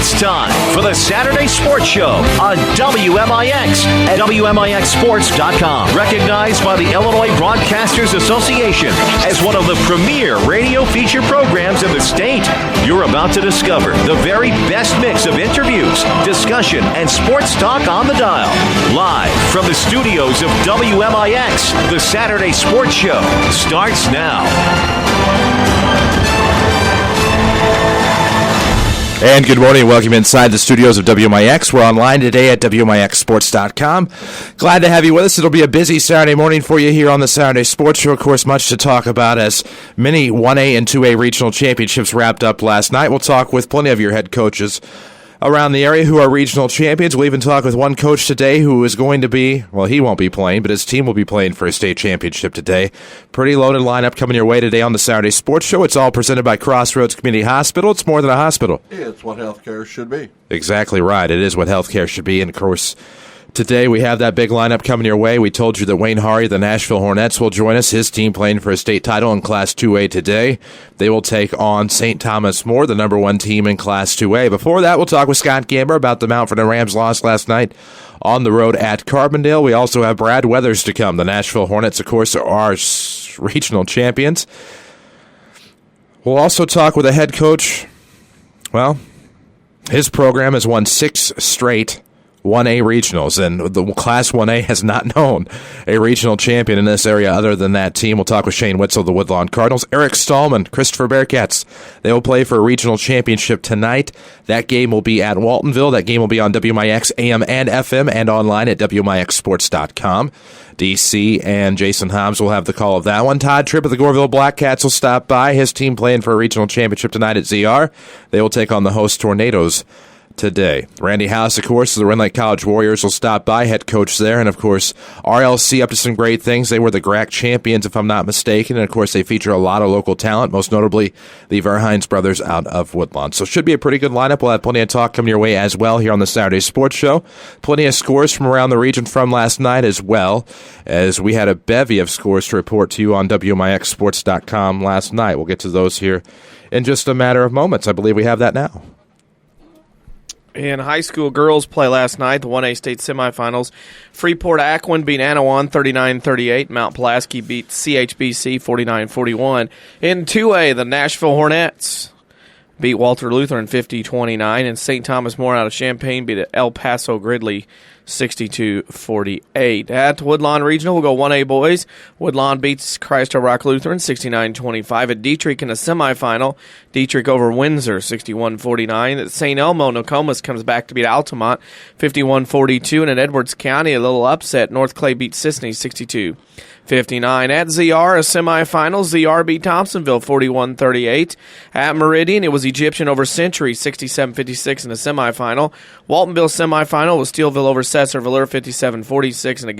It's time for the Saturday Sports Show on WMIX at WMIXSports.com. Recognized by the Illinois Broadcasters Association as one of the premier radio feature programs in the state. You're about to discover the very best mix of interviews, discussion, and sports talk on the dial. Live from the studios of WMIX, the Saturday Sports Show starts now. And good morning. Welcome inside the studios of WMIX. We're online today at WMIXSports.com. Glad to have you with us. It'll be a busy Saturday morning for you here on the Saturday Sports Show. Of course, much to talk about as many 1A and 2A regional championships wrapped up last night. We'll talk with plenty of your head coaches around the area who are regional champions. We'll even talk with one coach today who is going to be, well, he won't be playing, but his team will be playing for a state championship today. Pretty loaded lineup coming your way today on the Saturday Sports Show. It's all presented by Crossroads Community Hospital. It's more than a hospital. Yeah, it's what healthcare should be. Exactly right. It is what healthcare should be. And, of course, today we have that big lineup coming your way. We told you that Wayne Harre, the Nashville Hornets, will join us. His team playing for a state title in Class 2A today. They will take on St. Thomas More, the number one team in Class 2A. Before that, we'll talk with Scott Gamber about the Mount Vernon Rams loss last night on the road at Carbondale. We also have Brad Weathers to come. The Nashville Hornets, of course, are our regional champions. We'll also talk with a head coach. Well, his program has won 6 straight 1A regionals, and the Class 1A has not known a regional champion in this area other than that team. We'll talk with Shane Witzel, the Woodlawn Cardinals. Eric Stallman, Christopher Bearcats. They will play for a regional championship tonight. That game will be at Waltonville. That game will be on WMIX AM and FM and online at WMIXSports.com. DC and Jason Hobbs will have the call of that one. Todd, Tripp of the Goreville Blackcats will stop by. His team playing for a regional championship tonight at ZR. They will take on the host Tornadoes today. Randy House, of course, of the Rend Lake College Warriors will stop by, head coach there, and of course RLC up to some great things. They were the GRAC champions, if I'm not mistaken, and of course they feature a lot of local talent, most notably the Verhines brothers out of Woodlawn. So should be a pretty good lineup. We'll have plenty of talk coming your way as well here on the Saturday Sports Show. Plenty of scores from around the region from last night as well, as we had a bevy of scores to report to you on WMIXSports.com last night. We'll get to those here in just a matter of moments. I believe we have that now. In high school girls play last night, the 1A state semifinals. Freeport-Aquin beat Anawan 39-38. Mount Pulaski beat CHBC 49-41. In 2A, the Nashville Hornets beat Walter Lutheran 50-29. And St. Thomas More out of Champaign beat El Paso Gridley 62-48. At Woodlawn Regional, we'll go 1A boys. Woodlawn beats Christ Rock Lutheran 69-25. At Dietrich in the semifinal, Dietrich over Windsor 61-49. At St. Elmo, Nokomis comes back to beat Altamont 51-42. And at Edwards County, a little upset. North Clay beat Sisney 62-59. At ZR, a semifinal, ZR beat Thompsonville 41-38. At Meridian, it was Egyptian over Century 67-56 in the semifinal. Waltonville semifinal was Steelville over Cesar Valeur 57-46. And at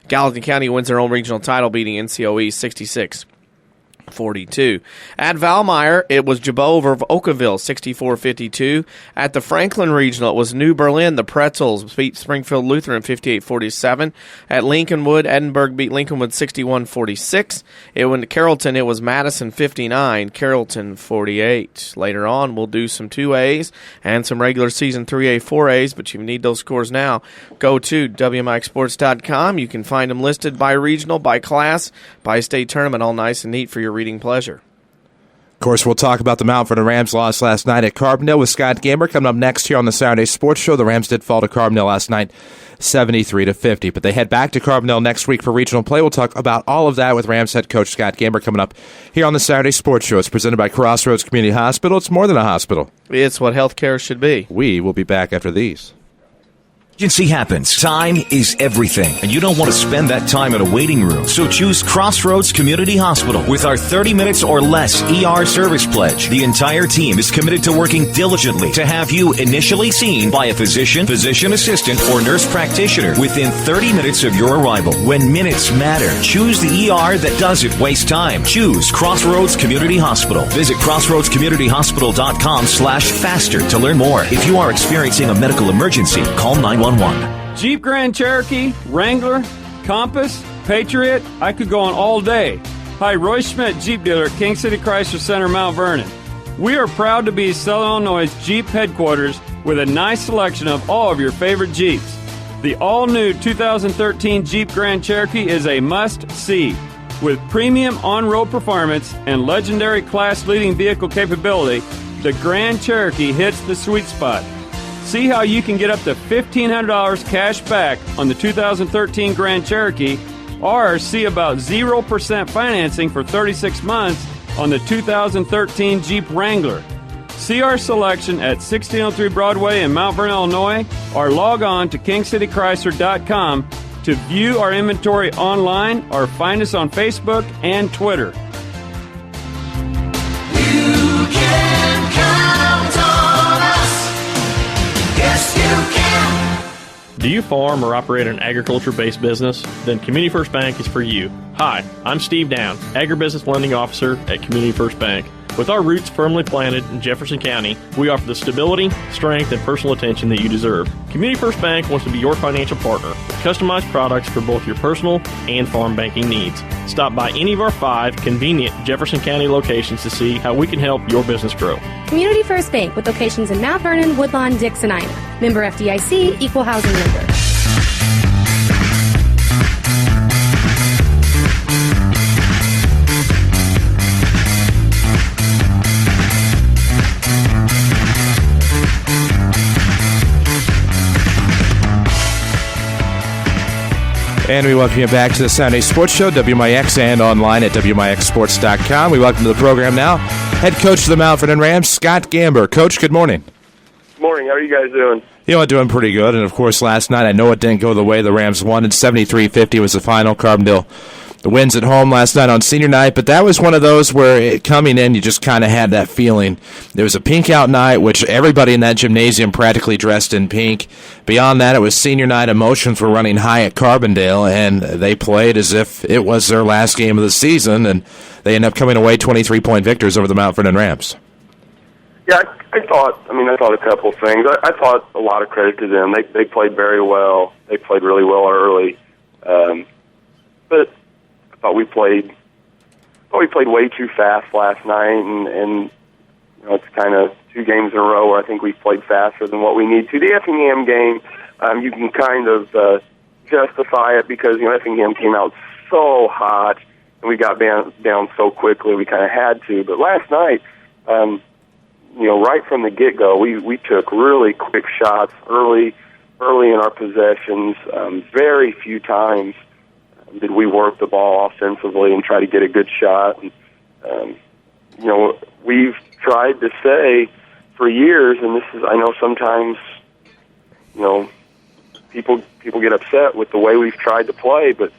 Gallatin County wins their own regional title, beating NCOE 66-42. At Valmeyer, it was Jabot over Oakville, 64-52. At the Franklin Regional, it was New Berlin. The Pretzels beat Springfield Lutheran 58-47. At Lincolnwood, Edinburgh beat Lincolnwood 61-46. It went to Carrollton. It was Madison 59, Carrollton 48. Later on, we'll do some 2As and some regular season 3A, 4As, but you need those scores now. Go to WMIXSports.com. You can find them listed by regional, by class, by state tournament, all nice and neat for your reading pleasure. Of course, we'll talk about the Mount Vernon Rams loss last night at Carbondale with Scott Gamber coming up next here on the Saturday Sports Show. The Rams did fall to Carbondale last night, 73-50, but they head back to Carbondale next week for regional play. We'll talk about all of that with Rams head coach Scott Gamber coming up here on the Saturday Sports Show. It's presented by Crossroads Community Hospital. It's more than a hospital. It's what healthcare should be. We will be back after these. Emergency happens. Time is everything, and you don't want to spend that time in a waiting room. So choose Crossroads Community Hospital with our 30 minutes or less ER service pledge. The entire team is committed to working diligently to have you initially seen by a physician, physician assistant, or nurse practitioner within 30 minutes of your arrival. When minutes matter, choose the ER that doesn't waste time. Choose Crossroads Community Hospital. Visit crossroadscommunityhospital.com/faster to learn more. If you are experiencing a medical emergency, call 911. Jeep Grand Cherokee, Wrangler, Compass, Patriot, I could go on all day. Hi, Roy Schmidt, Jeep dealer at King City Chrysler Center, Mount Vernon. We are proud to be Southern Illinois' Jeep headquarters with a nice selection of all of your favorite Jeeps. The all-new 2013 Jeep Grand Cherokee is a must-see. With premium on-road performance and legendary class-leading vehicle capability, the Grand Cherokee hits the sweet spot. See how you can get up to $1,500 cash back on the 2013 Grand Cherokee, or see about 0% financing for 36 months on the 2013 Jeep Wrangler. See our selection at 1603 Broadway in Mount Vernon, Illinois, or log on to KingCityChrysler.com to view our inventory online or find us on Facebook and Twitter. You can count on us. Yes, you can. Do you farm or operate an agriculture-based business? Then Community First Bank is for you. Hi, I'm Steve Down, Agribusiness Lending Officer at Community First Bank. With our roots firmly planted in Jefferson County, we offer the stability, strength, and personal attention that you deserve. Community First Bank wants to be your financial partner with customized products for both your personal and farm banking needs. Stop by any of our 5 convenient Jefferson County locations to see how we can help your business grow. Community First Bank with locations in Mount Vernon, Woodlawn, Dix, and Ina. Member FDIC, equal housing lender. And we welcome you back to the Saturday Sports Show, WMIX, and online at WMIXSports.com. We welcome to the program now head coach of the Mount Vernon Rams, Scott Gamber. Coach, good morning. Good morning. How are you guys doing? You know, doing pretty good. And, of course, last night, I know it didn't go the way the Rams wanted. 73-50 was the final. Carbondale wins at home last night on senior night, but that was one of those where coming in, you just kind of had that feeling. There was a pink out night, which everybody in that gymnasium practically dressed in pink. Beyond that, it was senior night. Emotions were running high at Carbondale, and they played as if it was their last game of the season, and they ended up coming away 23-point victors over the Mount Vernon Rams. Yeah, I thought a couple of things. I thought a lot of credit to them. They played very well. They played really well early. But I thought we played way too fast last night, and you know, it's kind of 2 games in a row where I think we've played faster than what we need to. The Effingham game, you can kind of justify it because, you know, Effingham came out so hot and we got down so quickly we kind of had to. But last night, you know, right from the get-go, we took really quick shots early in our possessions. Very few times did we work the ball offensively and try to get a good shot. And, you know, we've tried to say for years, and this is, I know sometimes, you know, people get upset with the way we've tried to play, but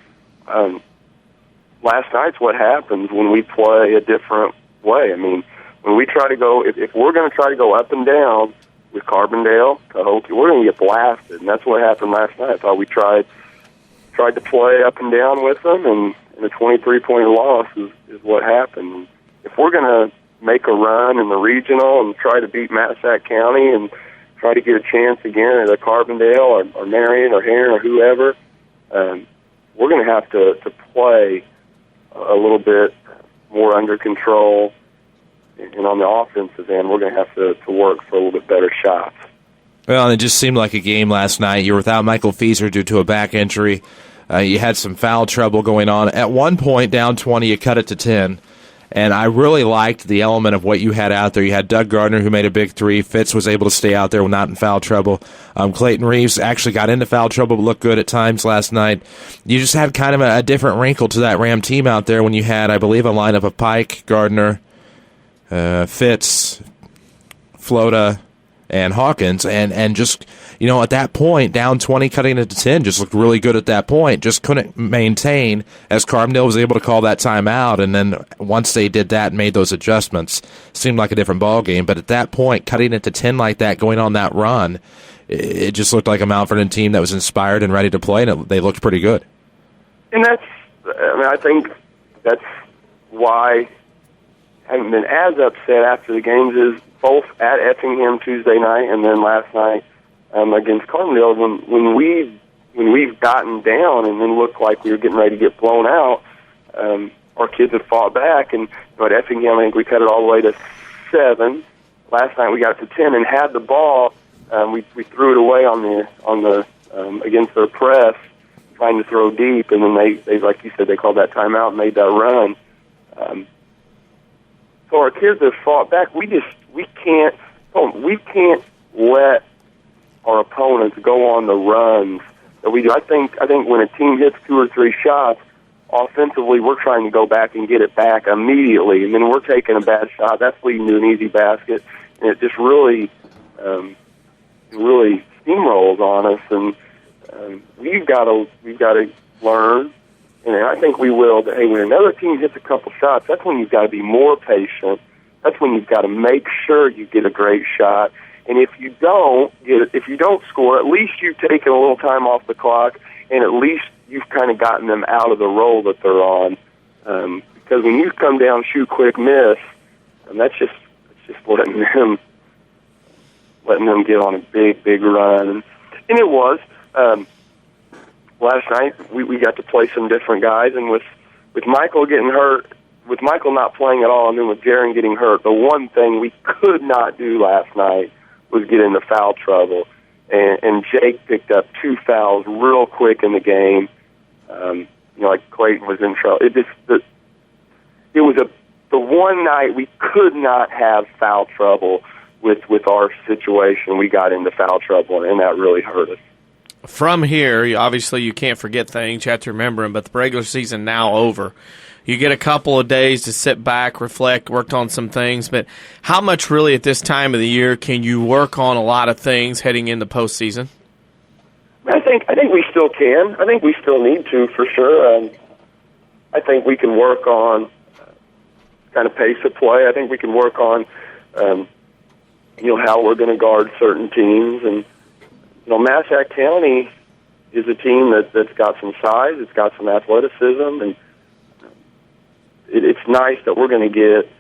last night's what happens when we play a different way. I mean, when we try to go, if we're going to try to go up and down with Carbondale, Cahokia, we're going to get blasted, and that's what happened last night. I thought we tried to play up and down with them, and a 23-point loss is what happened. If we're going to make a run in the regional and try to beat Massac County and try to get a chance again at a Carbondale or Marion or Harre or whoever, we're going to have to play a little bit more under control. And on the offensive end, we're going to have to work for a little bit better shots. Well, it just seemed like a game last night. You were without Michael Fieser due to a back injury. You had some foul trouble going on. At one point, down 20, you cut it to 10. And I really liked the element of what you had out there. You had Doug Gardner, who made a big 3. Fitz was able to stay out there not in foul trouble. Clayton Reeves actually got into foul trouble but looked good at times last night. You just had kind of a different wrinkle to that Ram team out there when you had, I believe, a lineup of Pike, Gardner, Fitz, Flota, and Hawkins, and just, you know, at that point, down 20, cutting it to 10, just looked really good at that point. Just couldn't maintain as Carbondale was able to call that timeout, and then once they did that and made those adjustments, seemed like a different ball game. But at that point, cutting it to 10 like that, going on that run, it just looked like a Mount Vernon team that was inspired and ready to play, and they looked pretty good. And I think that's why I haven't been as upset after the games is both at Effingham Tuesday night and then last night against Cardinals. When we've gotten down and then looked like we were getting ready to get blown out, our kids have fought back. And at Effingham, I think we cut it all the way to 7. Last night we got to 10 and had the ball. We threw it away on the against their press, trying to throw deep, and then they like you said, they called that timeout and made that run. So our kids have fought back. We can't let our opponents go on the runs that we do. I think when a team hits 2 or 3 shots, offensively we're trying to go back and get it back immediately, and then we're taking a bad shot. That's leading to an easy basket, and it just really steamrolls on us. And we've got to learn, and I think we will, that hey, when another team hits a couple shots, that's when you've got to be more patient. That's when you've got to make sure you get a great shot. And if you don't score, at least you've taken a little time off the clock, and at least you've kind of gotten them out of the role that they're on. Because when you come down, shoot, quick, miss, and that's just letting them get on a big run. And it was. Last night we got to play some different guys, and with Michael getting hurt, with Michael not playing at all, and then with Jaron getting hurt, the one thing we could not do last night was get into foul trouble. And Jake picked up 2 fouls real quick in the game. Like Clayton was in trouble. It was the one night we could not have foul trouble with our situation. We got into foul trouble, and that really hurt us. From here, obviously you can't forget things. You have to remember them, but the regular season now over. You get a couple of days to sit back, reflect, work on some things, but how much really at this time of the year can you work on a lot of things heading into postseason? I think we still can. I think we still need to, for sure. I think we can work on kind of pace of play. I think we can work on how we're going to guard certain teams. And Massac County is a team that's got some size, it's got some athleticism, and it's nice that we're going to get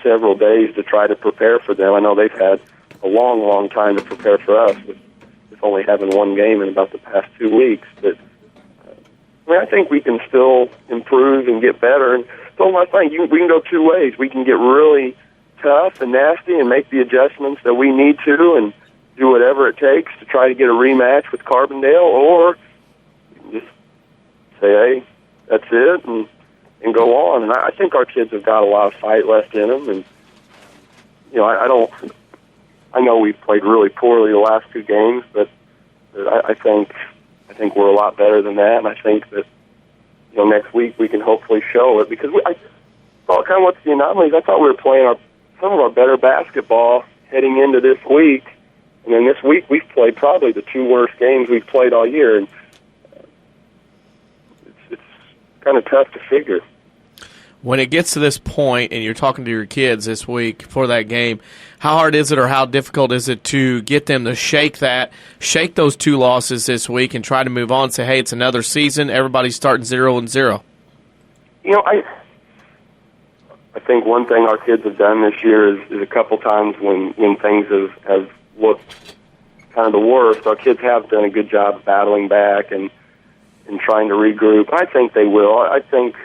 several days to try to prepare for them. I know they've had a long time to prepare for us, with only having one game in about the past 2 weeks. But I think we can still improve and get better. And so I think we can go 2 ways. We can get really tough and nasty and make the adjustments that we need to, and do whatever it takes to try to get a rematch with Carbondale, or just say, hey, that's it, and go on. And I think our kids have got a lot of fight left in them. And I know we've played really poorly the last 2 games, but I think we're a lot better than that. And I think that next week we can hopefully show it, because I thought kind of what's the anomalies. I thought we were playing some of our better basketball heading into this week. And then this week we've played probably the 2 worst games we've played all year, and it's kind of tough to figure. When it gets to this point and you're talking to your kids this week for that game, how hard is it, or how difficult is it to get them to shake those 2 losses this week and try to move on and say, hey, it's another season, everybody's starting 0-0? I think one thing our kids have done this year is a couple times when things have looked kind of the worst, our kids have done a good job of battling back and trying to regroup. I think they will. I think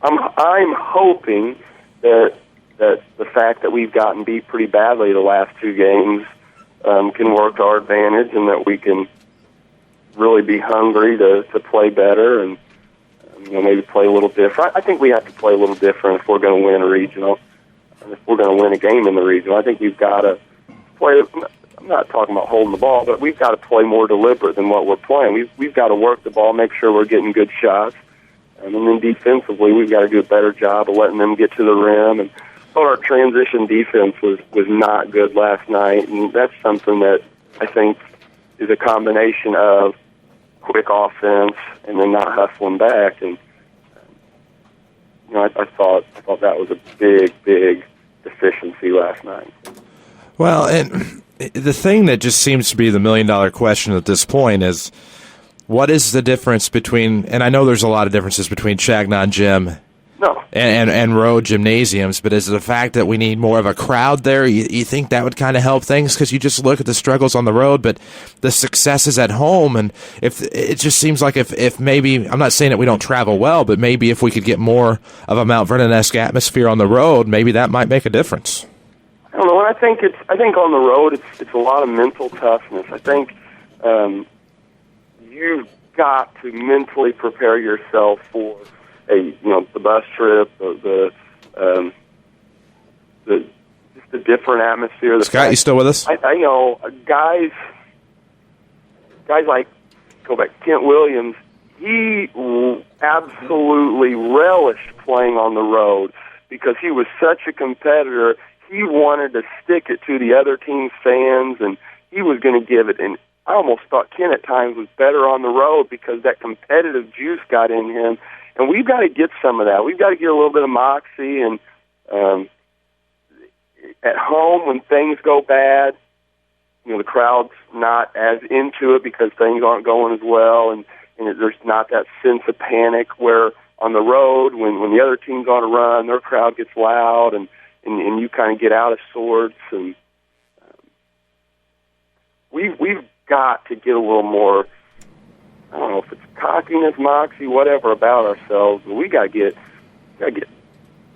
I'm hoping that the fact that we've gotten beat pretty badly the last 2 games can work to our advantage, and that we can really be hungry to play better and maybe play a little different. I think we have to play a little different if we're going to win a regional. And if we're going to win a game in the regional, I think we've got to play. I'm not talking about holding the ball, but we've got to play more deliberate than what we're playing. We've got to work the ball, make sure we're getting good shots, and then defensively, we've got to do a better job of letting them get to the rim. And our transition defense was not good last night, and that's something that I think is a combination of quick offense and then not hustling back. And I thought that was a big deficiency last night. Well, and the thing that just seems to be the million-dollar question at this point is, what is the difference between, and I know there's a lot of differences between Chagnon Gym No. and road gymnasiums, but is it the fact that we need more of a crowd there? You think that would kind of help things? Because you just look at the struggles on the road, but the successes at home, and if it just seems like if maybe, I'm not saying that we don't travel well, but maybe if we could get more of a Mount Vernon-esque atmosphere on the road, maybe that might make a difference. I don't know. I think on the road it's a lot of mental toughness. I think you've got to mentally prepare yourself for the bus trip, just the different atmosphere. Scott, you still with us? I know guys like Kent Williams. He absolutely relished playing on the road because he was such a competitor. He wanted to stick it to the other team's fans, and he was going to give it. And I almost thought Ken at times was better on the road because that competitive juice got in him. And we've got to get some of that. We've got to get a little bit of moxie. And at home, when things go bad, the crowd's not as into it because things aren't going as well, and there's not that sense of panic where on the road, when the other team's on a run, their crowd gets loud, and you kind of get out of sorts. And we've got to get a little more, I don't know if it's cockiness, moxie, whatever about ourselves, but we got to get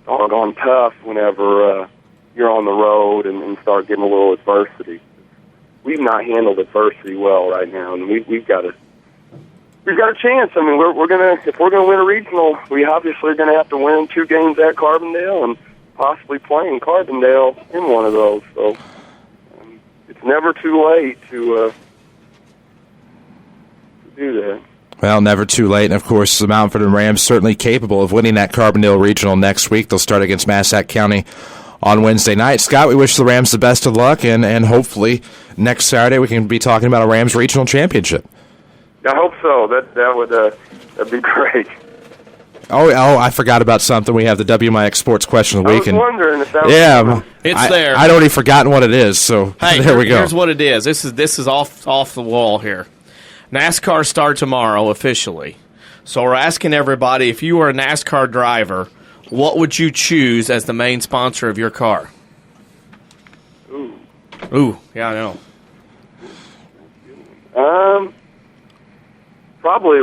doggone tough whenever you're on the road and start getting a little adversity. We've not handled adversity well right now, and we've got a chance. I mean, if we're gonna win a regional, we obviously are gonna have to win 2 games at Carbondale and possibly playing Carbondale in one of those. So it's never too late to do that. Well, never too late. And, of course, the Mount Vernon Rams certainly capable of winning that Carbondale Regional next week. They'll start against Massac County on Wednesday night. Scott, we wish the Rams the best of luck, and hopefully next Saturday we can be talking about a Rams Regional Championship. I hope so. That'd be great. Oh, I forgot about something. We have the WMIX Sports Question of the Week. I was wondering if that was... It's there. I'd already forgotten what it is, so hey, there we go. Here's what it is. This is off the wall here. NASCAR starts tomorrow officially. So we're asking everybody, if you were a NASCAR driver, what would you choose as the main sponsor of your car? Ooh, yeah, I know. Probably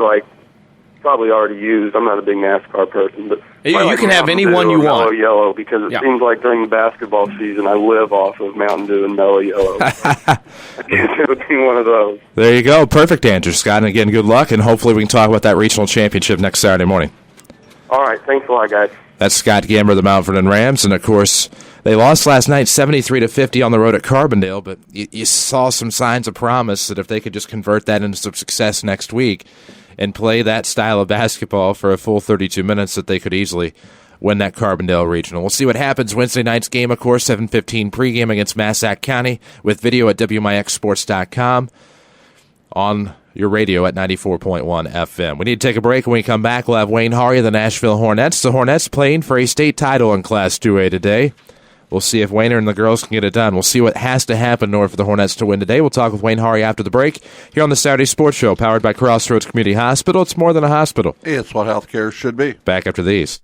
already used. I'm not a big NASCAR person, but you can have anyone you want. Mellow Yellow, because it seems like during the basketball season I live off of Mountain Dew and Mellow Yellow. It would be one of those. There you go. Perfect answer, Scott. And again, good luck, and hopefully we can talk about that regional championship next Saturday morning. All right. Thanks a lot, guys. That's Scott Gamber of the Mount Vernon Rams, and of course they lost last night 73-50 on the road at Carbondale, but you saw some signs of promise that if they could just convert that into some success next week and play that style of basketball for a full 32 minutes, that they could easily win that Carbondale Regional. We'll see what happens Wednesday night's game, of course, 7:15 pregame against Massac County, with video at WMIXsports.com, on your radio at 94.1 FM. We need to take a break. When we come back, we'll have Wayne Harre of the Nashville Hornets. The Hornets playing for a state title in Class 2A today. We'll see if Wayner and the girls can get it done. We'll see what has to happen in order for the Hornets to win today. We'll talk with Wayne Harre after the break here on the Saturday Sports Show, powered by Crossroads Community Hospital. It's more than a hospital. It's what healthcare should be. Back after these.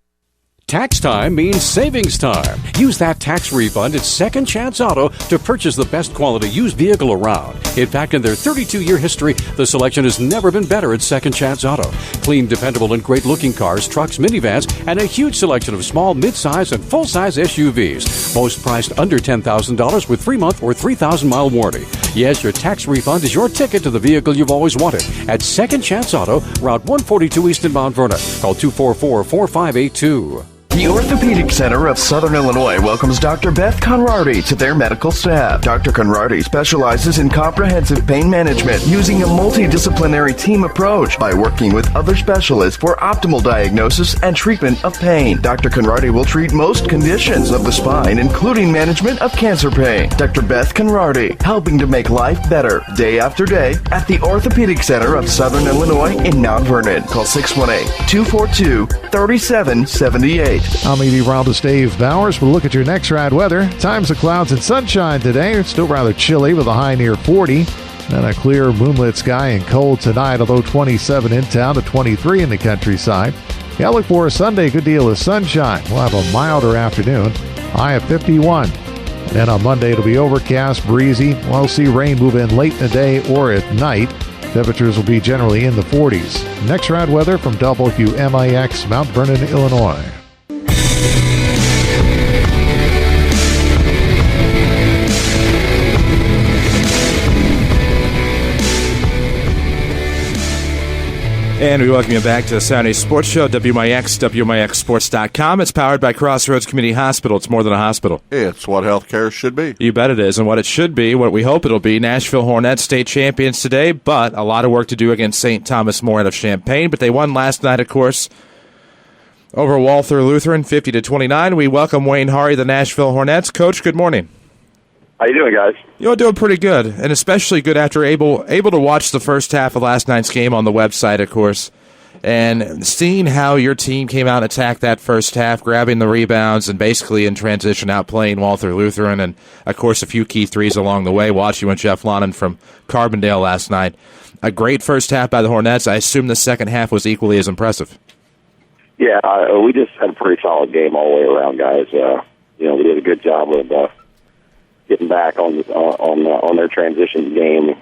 Tax time means savings time. Use that tax refund at Second Chance Auto to purchase the best quality used vehicle around. In fact, in their 32-year history, the selection has never been better at Second Chance Auto. Clean, dependable, and great-looking cars, trucks, minivans, and a huge selection of small, mid-size, and full-size SUVs. Most priced under $10,000 with 3-month or 3,000-mile warranty. Yes, your tax refund is your ticket to the vehicle you've always wanted. At Second Chance Auto, Route 142 East in Mount Vernon. Call 244-4582. The Orthopedic Center of Southern Illinois welcomes Dr. Beth Conrarty to their medical staff. Dr. Conrarty specializes in comprehensive pain management using a multidisciplinary team approach by working with other specialists for optimal diagnosis and treatment of pain. Dr. Conrarty will treat most conditions of the spine, including management of cancer pain. Dr. Beth Conrarty, helping to make life better day after day at the Orthopedic Center of Southern Illinois in Mount Vernon. Call 618-242-3778. I'm meteorologist Dave Bowers. We'll look at your next ride weather. Times of clouds and sunshine today. It's still rather chilly with a high near 40. Then a clear moonlit sky and cold tonight, although 27 in town to 23 in the countryside. Yeah, look for a Sunday good deal of sunshine. We'll have a milder afternoon, high of 51. And then on Monday, it'll be overcast, breezy. We'll see rain move in late in the day or at night. Temperatures will be generally in the 40s. Next round weather from WMIX, Mount Vernon, Illinois. And we welcome you back to the Saturday Sports Show, WMIX, WMIXSports.com. It's powered by Crossroads Community Hospital. It's more than a hospital. It's what healthcare should be. You bet it is. And what it should be, what we hope it'll be, Nashville Hornets state champions today, but a lot of work to do against St. Thomas More out of Champaign. But they won last night, of course, over Walther Lutheran, 50-29. We welcome Wayne Harre, the Nashville Hornets. Coach, good morning. How you doing, guys? You're doing pretty good, and especially good after able to watch the first half of last night's game on the website, of course, and seeing how your team came out and attacked that first half, grabbing the rebounds and basically in transition outplaying Walther Lutheran, and, of course, a few key threes along the way, watching with Jeff Lonnon from Carbondale last night. A great first half by the Hornets. I assume the second half was equally as impressive. Yeah, we just had a pretty solid game all the way around, guys. We did a good job of getting back on their transition game,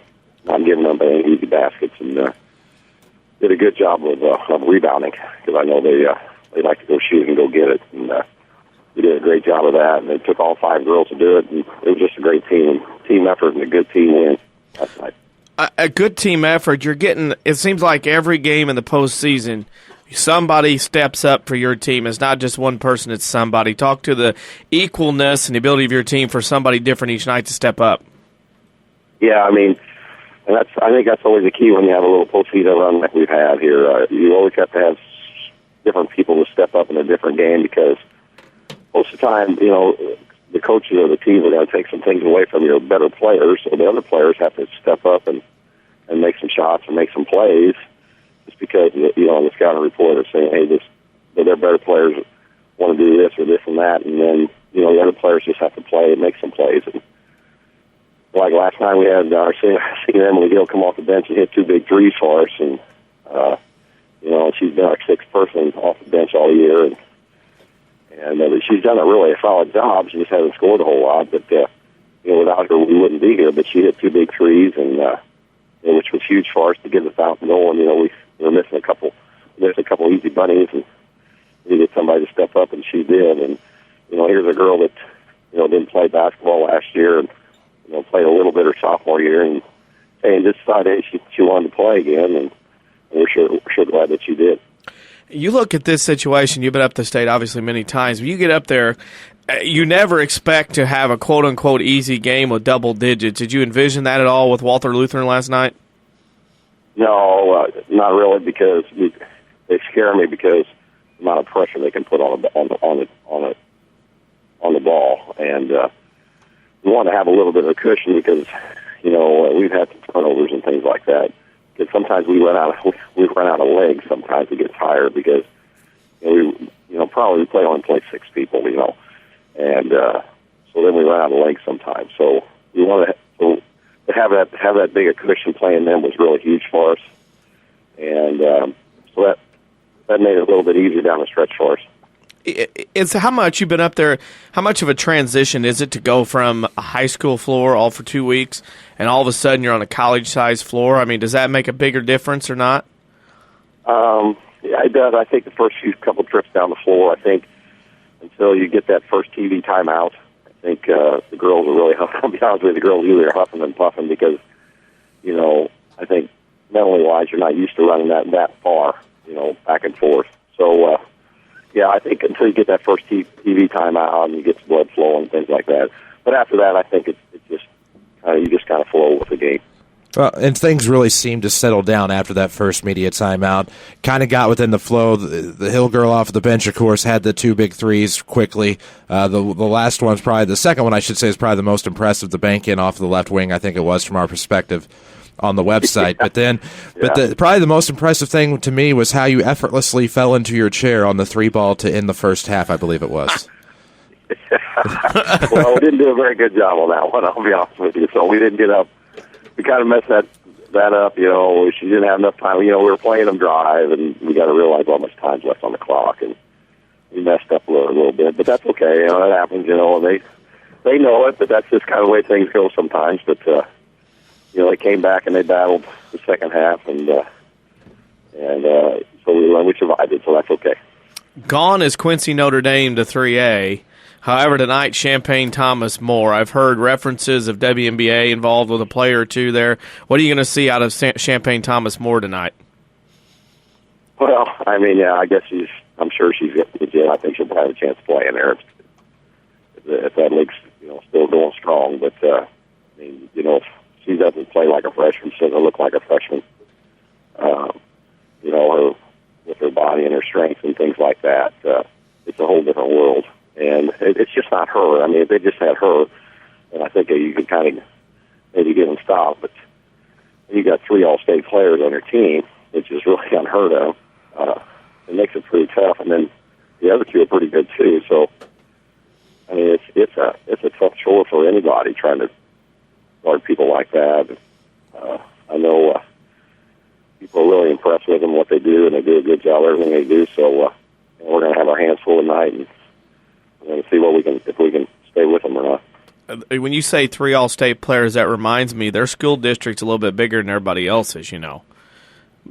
not giving them any easy baskets, and did a good job of rebounding, because I know they like to go shoot and go get it, and we did a great job of that, and it took all 5 girls to do it, and it was just a great team effort and a good team win last night. A good team effort. You're getting, it seems like every game in the postseason, somebody steps up for your team. It's not just one person, it's somebody. Talk to the equalness and the ability of your team for somebody different each night to step up. Yeah, I mean, and I think that's always the key when you have a little postseason run like we've had here. You always have to have different people to step up in a different game, because most of the time, the coaches of the team are going to take some things away from your better players, so the other players have to step up and make some shots and make some plays. Just because, the scouting report is saying, hey, their better players want to do this or this and that, and then, the other players just have to play and make some plays. And like last night, we had our senior Emily Gill come off the bench and hit 2 big threes for us, and, she's been our 6th person off the bench all year, and she's done a solid job. She just hasn't scored a whole lot, but, without her, we wouldn't be here, but she hit 2 big threes, and, which was huge for us to get the fountain going. We were missing a couple easy bunnies, and we needed somebody to step up, and she did. And here's a girl that didn't play basketball last year, and played a little bit her sophomore year, and just decided she wanted to play again, and we're sure glad that she did. You look at this situation. You've been up the state obviously many times. When you get up there, you never expect to have a quote unquote easy game with double digits. Did you envision that at all with Walther Lutheran last night? No, not really, because they scare me because the amount of pressure they can put on the ball, and we want to have a little bit of a cushion because we've had some turnovers and things like that. Because sometimes we run out of legs. Sometimes it gets tired because we only play 6 people, and so then we run out of legs sometimes. So we want to have that big a cushion playing them was really huge for us, and so that made it a little bit easier down the stretch for us. It's how much you've been up there. How much of a transition is it to go from a high school floor all for 2 weeks and all of a sudden you're on a college-sized floor? I mean, does that make a bigger difference or not? Yeah, it does. I think the first couple trips down the floor, I think until you get that first TV timeout, I think the girls are really huffing. I'll be honest with you, the girls usually are huffing and puffing because, I think mentally-wise you're not used to running that far, back and forth. So, yeah, I think until you get that first TV timeout and you get the blood flowing and things like that. But after that, I think it's just you just kind of flow with the game. Well, and things really seemed to settle down after that first media timeout. Kind of got within the flow. The Hill girl off the bench, of course, had the 2 big threes quickly. The last one's probably the second one, I should say, is probably the most impressive. The bank in off the left wing, I think it was from our perspective on the website. But probably the most impressive thing to me was how you effortlessly fell into your chair on the 3-ball to end the first half, I believe it was. Well, we didn't do a very good job on that one, I'll be honest with you. So we didn't get up. We kind of messed that up. She didn't have enough time. We were playing them drive, and we got to realize how much time's left on the clock, and we messed up a little bit. But that's okay. That happens. And they know it, but that's just kind of the way things go sometimes. But they came back and they battled the second half, and so we survived it. So that's okay. Gone is Quincy Notre Dame to 3A. However, tonight, Champaign Thomas More. I've heard references of WNBA involved with a player or two there. What are you going to see out of Champaign Thomas More tonight? Well, I guess I'm sure she's legit. I think she'll have a chance to play in there if that league's still going strong. But if she doesn't play like a freshman, she doesn't look like a freshman. Her with her body and her strength and things like that, it's a whole different world. And it's just not her. If they just had her, then I think you could kind of maybe get them stopped. But you got 3 All-State players on your team, which is really unheard of. It makes it pretty tough. And then the other 2 are pretty good too. So it's a tough chore for anybody trying to guard people like that. I know people are really impressed with them, what they do, and they do a good job of everything they do. So we're going to have our hands full tonight, and we're going to see if we can stay with them or not. When you say 3 All-State players, that reminds me, their school district's a little bit bigger than everybody else's, when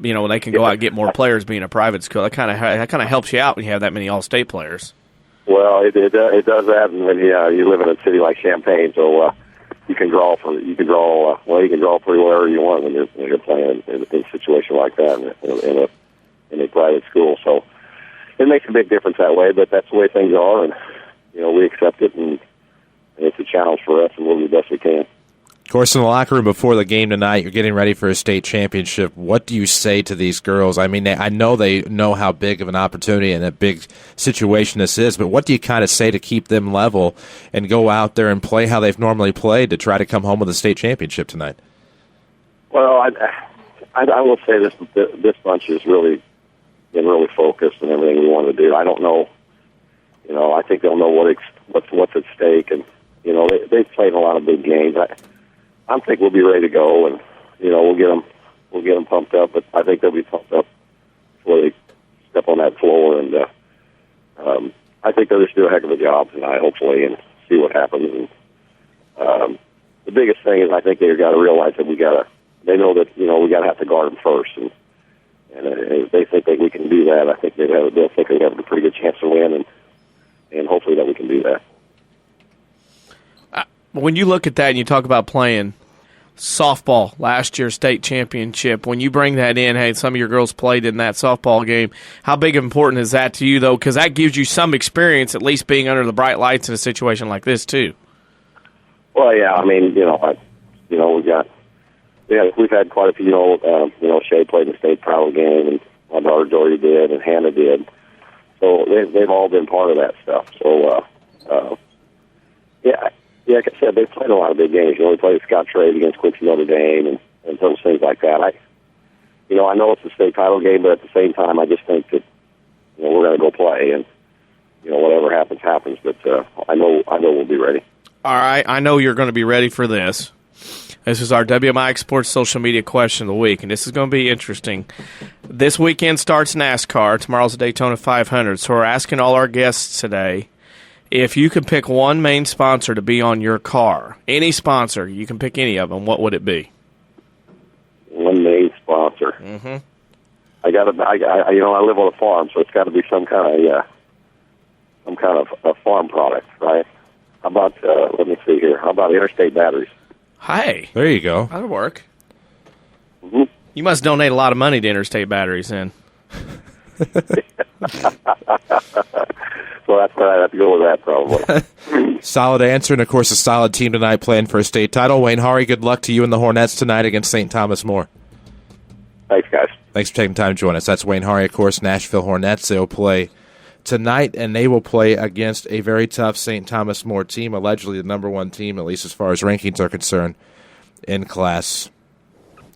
they can go out and get more players being a private school. That kind of helps you out when you have that many All-State players. Well, it does that, and you live in a city like Champaign, so you can draw pretty wherever you want when you're playing in a situation like that in a private school. So it makes a big difference that way, but that's the way things are, and we accept it, and it's a challenge for us, and we'll do the best we can. Of course, in the locker room before the game tonight, you're getting ready for a state championship. What do you say to these girls? I know they know how big of an opportunity and a big situation this is, but what do you kind of say to keep them level and go out there and play how they've normally played to try to come home with a state championship tonight? Well, I will say this bunch has really been really focused on everything we want to do. I don't know, I think they'll know what's at stake, and they've played a lot of big games. I think we'll be ready to go, and we'll get them pumped up. But I think they'll be pumped up before they step on that floor, and I think they'll just do a heck of a job tonight, hopefully, and see what happens. And the biggest thing is I think they've got to realize that they know that we got to have to guard them first, and if they think that we can do that, I think they'll think they have a pretty good chance to win, and hopefully that we can do that. When you look at that and you talk about playing softball, last year's state championship, when you bring that in, hey, some of your girls played in that softball game, how big of important is that to you, though? Because that gives you some experience, at least being under the bright lights in a situation like this, too. Well, yeah, we've had quite a few, Shay played in the state travel game, and my daughter Dory did, and Hannah did. So they've all been part of that stuff. So, like I said, they've played a lot of big games. We played Scott Trade against Quincy Notre Dame and those things like that. I know it's a state title game, but at the same time, I just think that we're going to go play, and whatever happens, happens. But I know we'll be ready. All right, I know you're going to be ready for this. This is our WMIX Sports Social Media Question of the Week, and this is going to be interesting. This weekend starts NASCAR. Tomorrow's the Daytona 500. So we're asking all our guests today, if you could pick one main sponsor to be on your car, any sponsor, you can pick any of them, what would it be? One main sponsor. Mm-hmm. I live on a farm, so it's got to be some kind of a farm product, right? How about let me see here. How about Interstate Batteries? Hey, there you go. That'll work. Mm-hmm. You must donate a lot of money to Interstate Batteries, then. So that's where I have to go with that, probably. Solid answer, and of course a solid team tonight playing for a state title. Wayne Harre, good luck to you and the Hornets tonight against St. Thomas More. Thanks, guys. Thanks for taking time to join us. That's Wayne Harre, of course, Nashville Hornets. They'll play tonight, and they will play against a very tough St. Thomas More team, allegedly the number one team, at least as far as rankings are concerned, in Class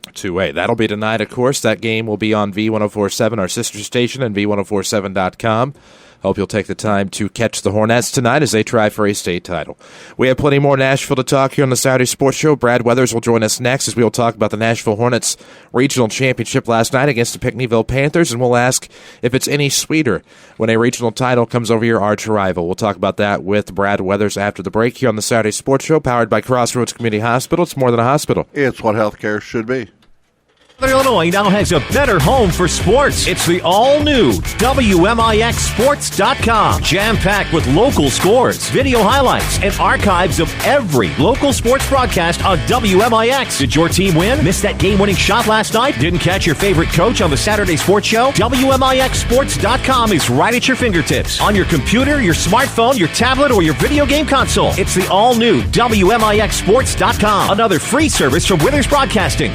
2A. That'll be tonight, of course. That game will be on V1047, our sister station, and V1047.com. Hope you'll take the time to catch the Hornets tonight as they try for a state title. We have plenty more Nashville to talk here on the Saturday Sports Show. Brad Weathers will join us next as we will talk about the Nashville Hornets regional championship last night against the Pinckneyville Panthers, and we'll ask if it's any sweeter when a regional title comes over your arch rival. We'll talk about that with Brad Weathers after the break here on the Saturday Sports Show, powered by Crossroads Community Hospital. It's more than a hospital. It's what healthcare should be. Illinois now has a better home for sports. It's the all-new WMIXSports.com. Jam-packed with local scores, video highlights, and archives of every local sports broadcast on WMIX. Did your team win? Missed that game-winning shot last night? Didn't catch your favorite coach on the Saturday Sports Show? WMIXSports.com is right at your fingertips. On your computer, your smartphone, your tablet, or your video game console. It's the all-new WMIXSports.com. Another free service from Withers Broadcasting.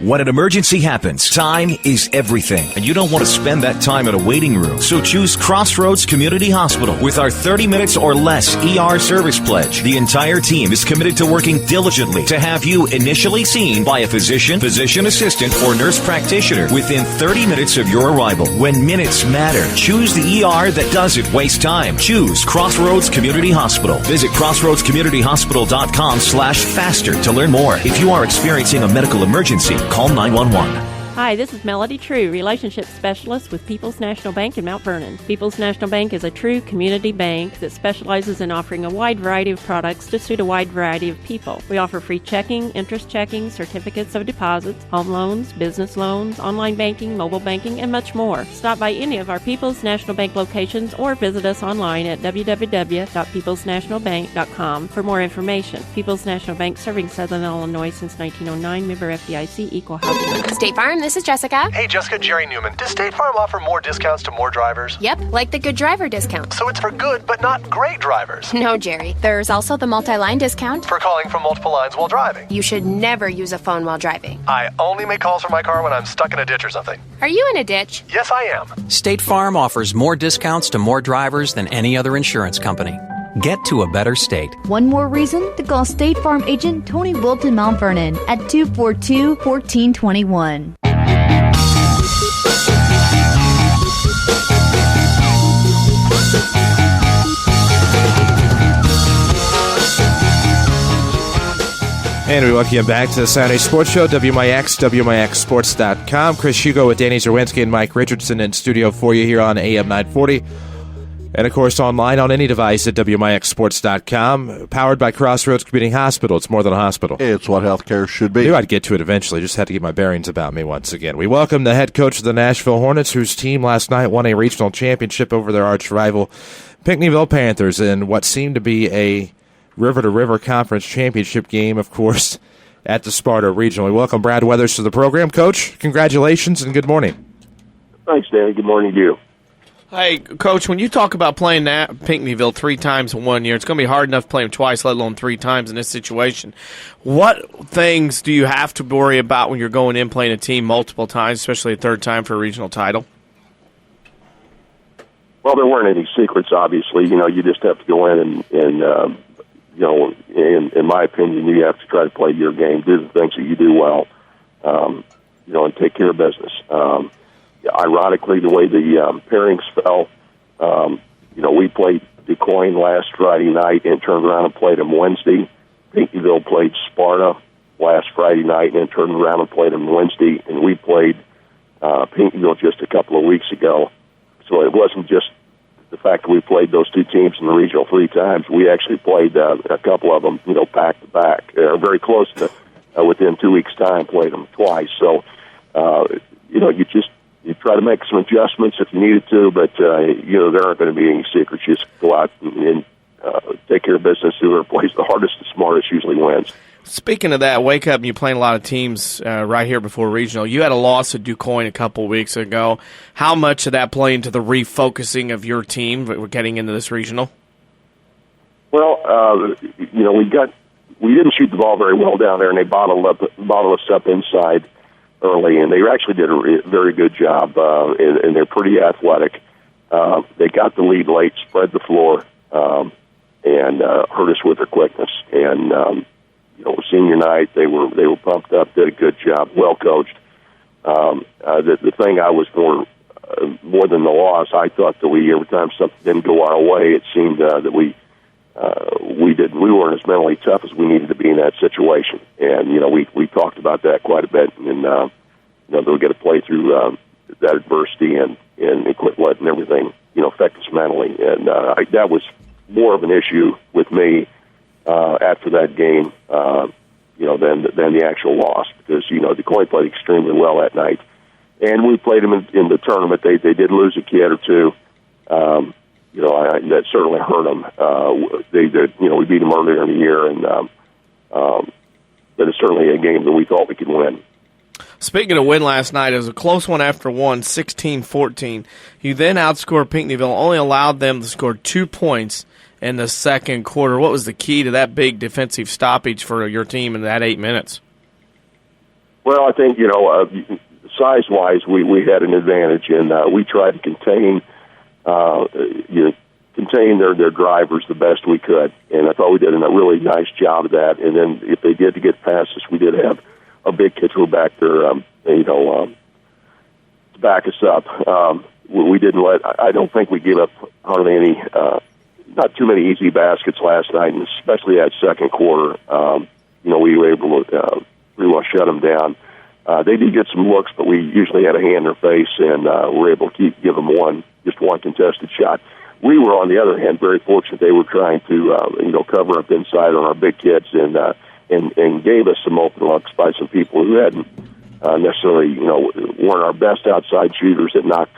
When an emergency happens, time is everything, and you don't want to spend that time in a waiting room. So choose Crossroads Community Hospital. With our 30 minutes or less ER service pledge, the entire team is committed to working diligently to have you initially seen by a physician, physician assistant, or nurse practitioner within 30 minutes of your arrival. When minutes matter, choose the ER that doesn't waste time. Choose Crossroads Community Hospital. Visit crossroadscommunityhospital.com/faster to learn more. If you are experiencing a medical emergency, call 911. Hi, this is Melody True, Relationship Specialist with People's National Bank in Mount Vernon. People's National Bank is a true community bank that specializes in offering a wide variety of products to suit a wide variety of people. We offer free checking, interest checking, certificates of deposits, home loans, business loans, online banking, mobile banking, and much more. Stop by any of our People's National Bank locations or visit us online at www.peoplesnationalbank.com for more information. People's National Bank, serving Southern Illinois since 1909, member FDIC, equal housing. State Farm, this is Jessica. Hey, Jessica, Jerry Newman. Does State Farm offer more discounts to more drivers? Yep, like the good driver discount. So it's for good, but not great drivers. No, Jerry. There's also the multi-line discount. For calling from multiple lines while driving. You should never use a phone while driving. I only make calls from my car when I'm stuck in a ditch or something. Are you in a ditch? Yes, I am. State Farm offers more discounts to more drivers than any other insurance company. Get to a better state. One more reason to call State Farm agent Tony Wilton Mount Vernon at 242-1421. And we welcome you back to the Saturday Sports Show, WMIX, WMIXSports.com. Chris Hugo with Danny Zerwinski and Mike Richardson in studio for you here on AM 940. And, of course, online on any device at WMIXSports.com. Powered by Crossroads Community Hospital. It's more than a hospital. It's what healthcare should be. I knew I'd get to it eventually. Just had to get my bearings about me once again. We welcome the head coach of the Nashville Hornets, whose team last night won a regional championship over their arch rival, Pinckneyville Panthers, in what seemed to be a river-to-river conference championship game, of course, at the Sparta Regional. We welcome Brad Weathers to the program. Coach, congratulations and good morning. Thanks, Danny. Good morning to you. Hey, Coach, when you talk about playing Pinckneyville 3 times in 1 year, it's going to be hard enough playing twice, let alone 3 times in this situation. What things do you have to worry about when you're going in playing a team multiple times, especially a third time for a regional title? Well, there weren't any secrets, obviously. You know, you just have to go in and you know, in my opinion, you have to try to play your game, do the things that you do well, you know, and take care of business. Ironically, the way the pairings fell, you know, we played DuQuoin last Friday night and turned around and played them Wednesday. Pinckneyville played Sparta last Friday night and then turned around and played them Wednesday. And we played Pinckneyville just a couple of weeks ago. So it wasn't just the fact that we played those 2 teams in the regional 3 times. We actually played a couple of them, you know, back to back, very close to within 2 weeks' time. Played them twice. So you know, you try to make some adjustments if you needed to, but you know, there aren't going to be any secrets. You just go out and take care of business. Whoever plays the hardest and smartest usually wins. Speaking of that, wake up and you're playing a lot of teams right here before regional. You had a loss at DuQuoin a couple weeks ago. How much did that play into the refocusing of your team? We're getting into this regional. Well, you know, we didn't shoot the ball very well down there, and they bottled us up inside early, and they actually did a very good job, and they're pretty athletic. They got the lead late, spread the floor, and hurt us with their quickness. And you know, senior night, they were pumped up, did a good job, well coached. The thing I was more more than the loss, I thought that every time something didn't go our way, it seemed that we weren't as mentally tough as we needed to be in that situation. And we talked about that quite a bit, and that we got to play through that adversity and quit letting everything affect us mentally. And that was more of an issue with me after that game, than the actual loss, because DeCoy played extremely well that night, and we played them in the tournament. They did lose a kid or two. That certainly hurt them. They did. We beat them earlier in the year, and but it's certainly a game that we thought we could win. Speaking of win last night, it was a close one after one, 16-14. You then outscored Pinckneyville, only allowed them to score 2 points in the second quarter. What was the key to that big defensive stoppage for your team in that 8 minutes? Well, I think, size-wise, we had an advantage, and we tried to contain their drivers the best we could, and I thought we did a really nice job of that. And then if they did to get past us, we did have a big catcher back there, to back us up. We didn't I don't think we gave up hardly any, not too many easy baskets last night, and especially that second quarter. We were able to pretty well shut them down. They did get some looks, but we usually had a hand in their face, and were able to give them just one contested shot. We were, on the other hand, very fortunate. They were trying to, cover up inside on our big kids, and gave us some open looks by some people who hadn't necessarily, weren't our best outside shooters that knocked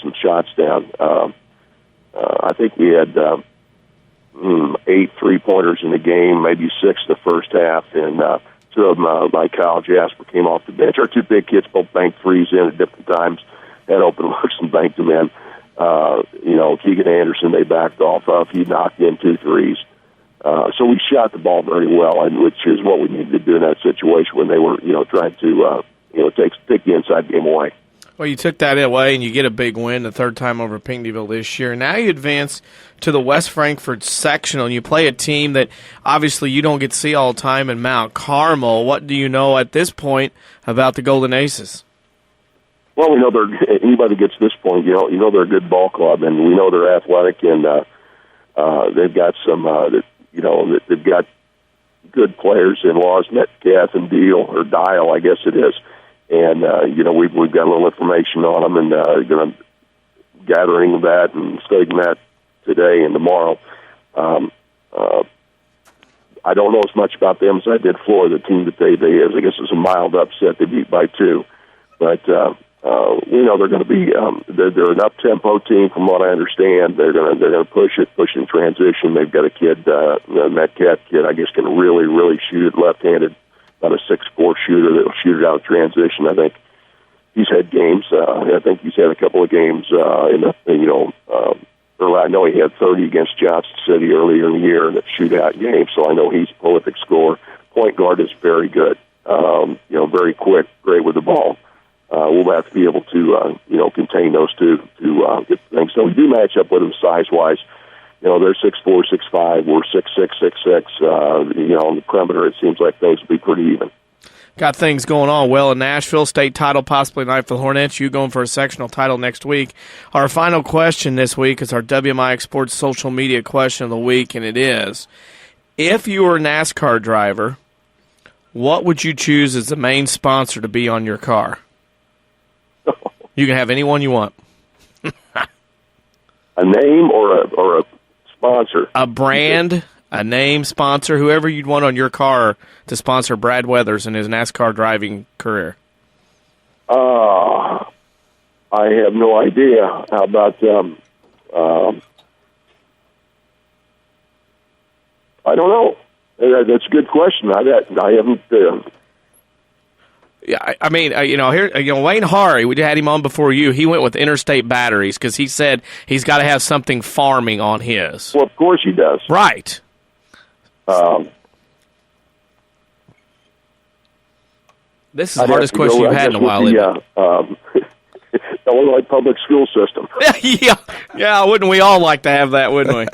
some shots down. I think we had 8 3-pointers in the game, maybe 6 the first half, and 2 of them by Kyle Jasper came off the bench. Our 2 big kids both banked threes in at different times, had open looks and banked them in. Keegan Anderson, they backed off of. He knocked in 2 threes. So we shot the ball very well, and which is what we needed to do in that situation when they were, trying to, take the inside game away. Well, you took that away, and you get a big win, the third time over Pinckneyville this year. Now you advance to the West Frankfort sectional, and you play a team that obviously you don't get to see all the time in Mount Carmel. What do you know at this point about the Golden Aces? Well, we know anybody gets to this point, they're a good ball club, and we know they're athletic, and they've got some, they've got good players in Laws, Metcalf, and Dial, I guess it is. And, we've got a little information on them, and going to gathering that and studying that today and tomorrow. I don't know as much about them as I did Florida, the team that they I guess it was a mild upset. They beat by 2. But, we know they're going to be, they're an up-tempo team from what I understand. They're going to push in transition. They've got a kid, Metcalf kid, I guess can really, really shoot it left-handed. About a 6'4" shooter that will shoot it out of transition. I think he's had games. I think he's had a couple of games I know he had 30 against Johnson City earlier in the year in a shootout game, so I know he's a prolific scorer. Point guard is very good. Very quick, great with the ball. We'll have to be able to, contain those two to get things. So we do match up with them size-wise. They're 6'4", 6'5". We're 6'6", 6'6". On the perimeter, it seems like things will be pretty even. Got things going on well in Nashville. State title possibly tonight for the Hornets. You going for a sectional title next week. Our final question this week is our WMIX Sports social media question of the week, and it is, if you were a NASCAR driver, what would you choose as the main sponsor to be on your car? You can have anyone you want. A name or a sponsor? A brand, a name, sponsor, whoever you'd want on your car to sponsor Brad Weathers in his NASCAR driving career. I have no idea. How about I don't know. That's a good question. I haven't. Yeah, I mean, Wayne Harre, we had him on before you. He went with Interstate Batteries because he said he's got to have something farming on his. Well, of course he does. Right. This is the hardest question you've had in a while. Illinois public school system. Yeah, wouldn't we all like to have that, wouldn't we?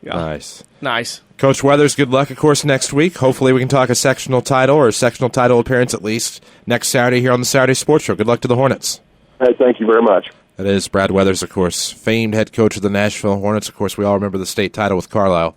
Yeah. Nice. Coach Weathers, good luck, of course, next week. Hopefully we can talk a sectional title or a sectional title appearance at least next Saturday here on the Saturday Sports Show. Good luck to the Hornets. Hey, thank you very much. That is Brad Weathers, of course, famed head coach of the Nashville Hornets. Of course, we all remember the state title with Carlisle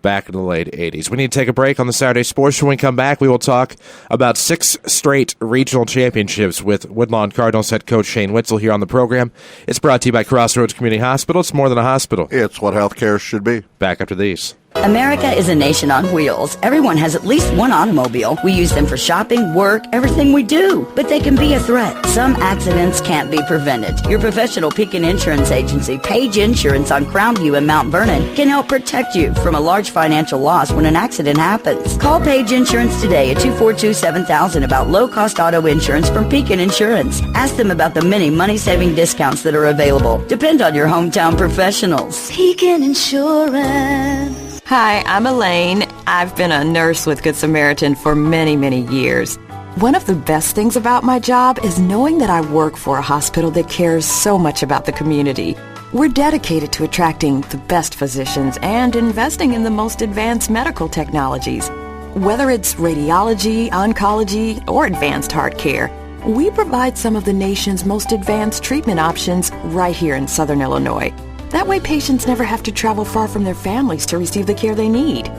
back in the late 80s. We need to take a break on the Saturday Sports Show. When we come back, we will talk about 6 straight regional championships with Woodlawn Cardinals head coach Shane Witzel here on the program. It's brought to you by Crossroads Community Hospital. It's more than a hospital. It's what healthcare should be. Back after these. America is a nation on wheels. Everyone has at least one automobile. We use them for shopping, work, everything we do. But they can be a threat. Some accidents can't be prevented. Your professional Pekin Insurance Agency, Page Insurance on Crownview in Mount Vernon, can help protect you from a large financial loss when an accident happens. Call Page Insurance today at 242-7000 about low-cost auto insurance from Pekin Insurance. Ask them about the many money-saving discounts that are available. Depend on your hometown professionals. Pekin Insurance. Hi, I'm Elaine. I've been a nurse with Good Samaritan for many, many years. One of the best things about my job is knowing that I work for a hospital that cares so much about the community. We're dedicated to attracting the best physicians and investing in the most advanced medical technologies. Whether it's radiology, oncology, or advanced heart care, we provide some of the nation's most advanced treatment options right here in Southern Illinois. That way patients never have to travel far from their families to receive the care they need.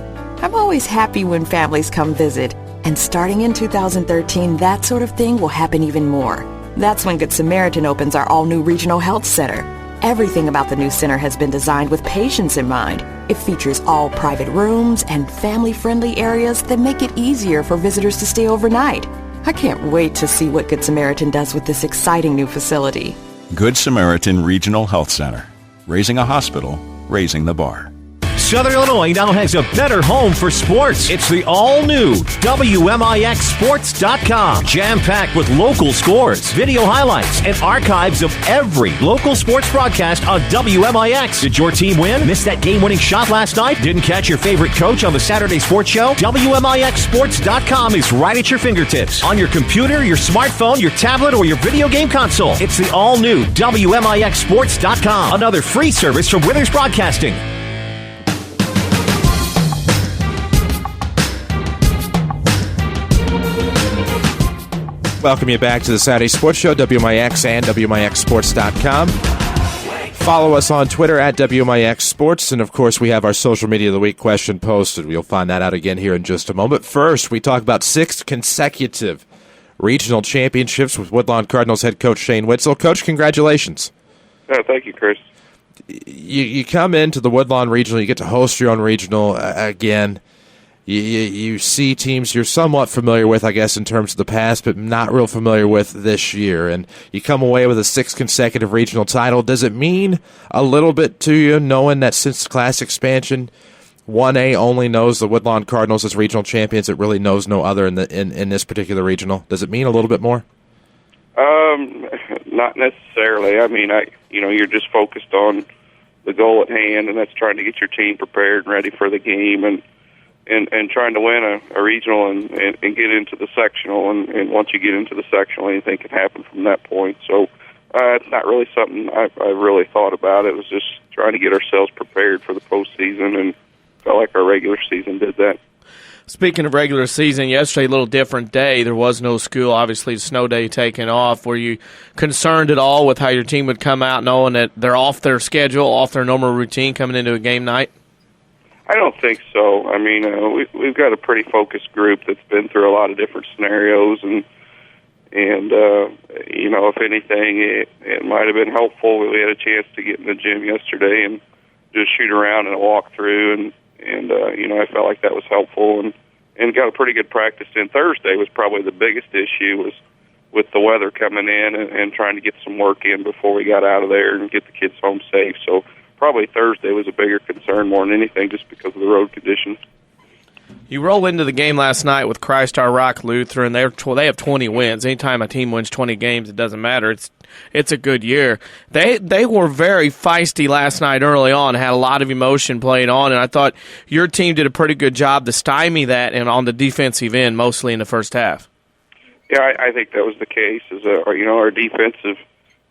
I'm always happy when families come visit, and starting in 2013, that sort of thing will happen even more. That's when Good Samaritan opens our all-new Regional Health Center. Everything about the new center has been designed with patients in mind. It features all private rooms and family-friendly areas that make it easier for visitors to stay overnight. I can't wait to see what Good Samaritan does with this exciting new facility. Good Samaritan Regional Health Center. Raising a hospital, raising the bar. Southern Illinois now has a better home for sports. It's the all-new WMIXSports.com. Jam-packed with local scores, video highlights, and archives of every local sports broadcast on WMIX. Did your team win? Missed that game-winning shot last night? Didn't catch your favorite coach on the Saturday Sports Show? WMIXSports.com is right at your fingertips. On your computer, your smartphone, your tablet, or your video game console. It's the all-new WMIXSports.com. Another free service from Withers Broadcasting. Welcome you back to the Saturday Sports Show, WMIX and WMIXSports.com. Follow us on Twitter at WMIX Sports, and of course we have our social media of the week question posted. We'll find that out again here in just a moment. First, we talk about 6 consecutive regional championships with Woodlawn Cardinals head coach Shane Witzel. Coach, congratulations. Oh, thank you, Chris. You come into the Woodlawn Regional, you get to host your own regional again. You see teams you're somewhat familiar with, I guess, in terms of the past, but not real familiar with this year. And you come away with a 6th consecutive regional title. Does it mean a little bit to you, knowing that since class expansion, 1A only knows the Woodlawn Cardinals as regional champions? It really knows no other in this particular regional. Does it mean a little bit more? Not necessarily. I mean, you're just focused on the goal at hand, and that's trying to get your team prepared and ready for the game, and trying to win a regional and get into the sectional. And once you get into the sectional, anything can happen from that point. So it's not really something I really thought about. It was just trying to get ourselves prepared for the postseason, and felt like our regular season did that. Speaking of regular season, yesterday, a little different day. There was no school, obviously, the snow day taken off. Were you concerned at all with how your team would come out knowing that they're off their schedule, off their normal routine coming into a game night? I don't think so. I mean, we've got a pretty focused group that's been through a lot of different scenarios, and if anything, it might have been helpful. We had a chance to get in the gym yesterday and just shoot around and walk through, and I felt like that was helpful, and got a pretty good practice in. Thursday was probably the biggest issue, was with the weather coming in and trying to get some work in before we got out of there and get the kids home safe. So probably Thursday was a bigger concern more than anything, just because of the road conditions. You roll into the game last night with Christ Our Rock Lutheran. They have 20 wins. Anytime a team wins 20 games, it doesn't matter. It's a good year. They were very feisty last night early on, had a lot of emotion playing on, and I thought your team did a pretty good job to stymie that and on the defensive end, mostly in the first half. Yeah, I think that was the case. Our defensive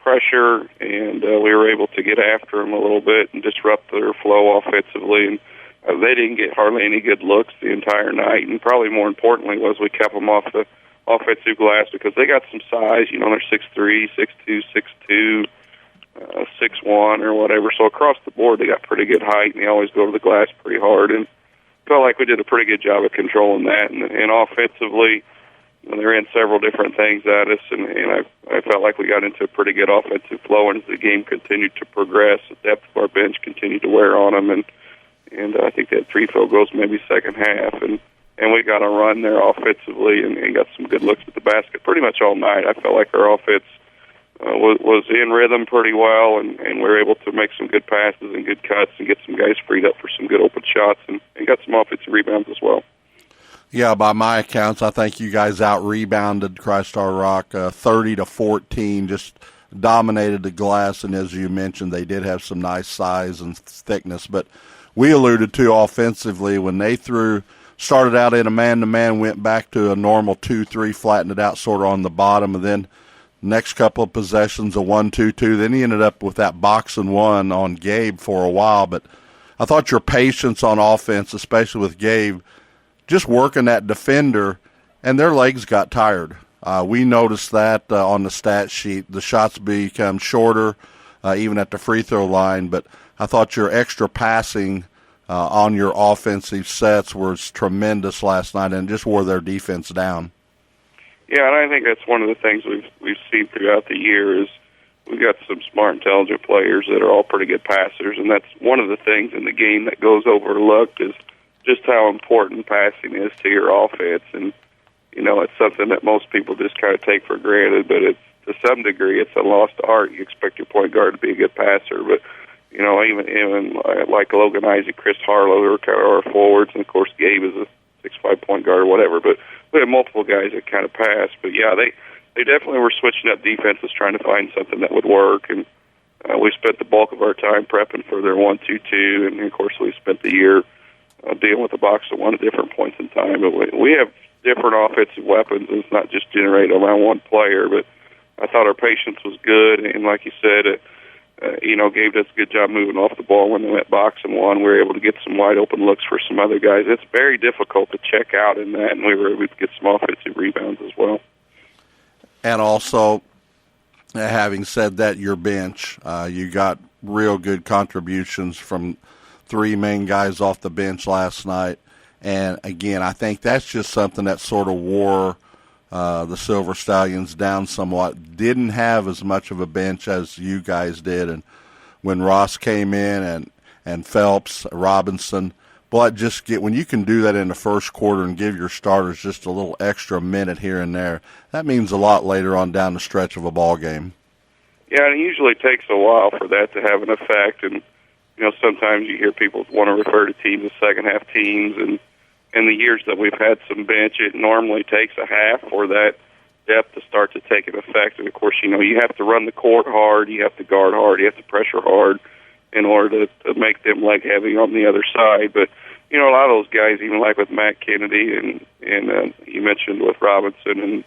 pressure, and we were able to get after them a little bit and disrupt their flow offensively, and they didn't get hardly any good looks the entire night. And probably more importantly was we kept them off the offensive glass because they got some size. You know, they're 6'3", 6'2", 6'2", 6'1", or whatever. So across the board, they got pretty good height, and they always go to the glass pretty hard. And felt like we did a pretty good job of controlling that. And offensively, they ran several different things at us, and I felt like we got into a pretty good offensive flow. And as the game continued to progress, the depth of our bench continued to wear on them, and I think they had 3 field goals maybe second half, and we got a run there offensively and got some good looks at the basket pretty much all night. I felt like our offense was in rhythm pretty well, and we were able to make some good passes and good cuts and get some guys freed up for some good open shots and got some offensive rebounds as well. Yeah, by my accounts, I think you guys out-rebounded Christ-Our Rock 30-14, just dominated the glass, and as you mentioned, they did have some nice size and thickness, but we alluded to offensively when they started out in a man-to-man, went back to a normal 2-3, flattened it out sort of on the bottom, and then next couple of possessions, a 1-2-2. Then he ended up with that box and one on Gabe for a while, but I thought your patience on offense, especially with Gabe, just working that defender, and their legs got tired. We noticed that on the stat sheet. The shots become shorter, even at the free throw line, but I thought your extra passing on your offensive sets was tremendous last night and just wore their defense down. Yeah, and I think that's one of the things we've seen throughout the year is we've got some smart, intelligent players that are all pretty good passers, and that's one of the things in the game that goes overlooked is just how important passing is to your offense. And, you know, it's something that most people just kind of take for granted, but it's to some degree it's a lost art. You expect your point guard to be a good passer, but, you know, even like Logan Isaac, Chris Harlow, who are kind of our forwards, and, of course, Gabe is a 6'5" point guard or whatever, but we had multiple guys that kind of passed. But, yeah, they definitely were switching up defenses, trying to find something that would work, and we spent the bulk of our time prepping for their 1-2-2, and, of course, we spent the year dealing with the box at one at different points in time. But we have different offensive weapons, and it's not just generated around one player. But I thought our patience was good, and like you said, Gabe does a good job moving off the ball when they went box and one. We were able to get some wide open looks for some other guys. It's very difficult to check out in that, and we were able to get some offensive rebounds as well. And also, having said that, your bench, you got real good contributions from 3 main guys off the bench last night. And, again, I think that's just something that sort of wore the Silver Stallions down somewhat. Didn't have as much of a bench as you guys did. And when Ross came in and Phelps, Robinson, but when you can do that in the first quarter and give your starters just a little extra minute here and there, that means a lot later on down the stretch of a ball game. Yeah, and it usually takes a while for that to have an effect. And, you know, sometimes you hear people want to refer to teams as second-half teams, and in the years that we've had some bench, it normally takes a half for that depth to start to take an effect. And, of course, you know, you have to run the court hard, you have to guard hard, you have to pressure hard in order to make them leg-heavy on the other side. But, you know, a lot of those guys, even like with Matt Kennedy and you mentioned with Robinson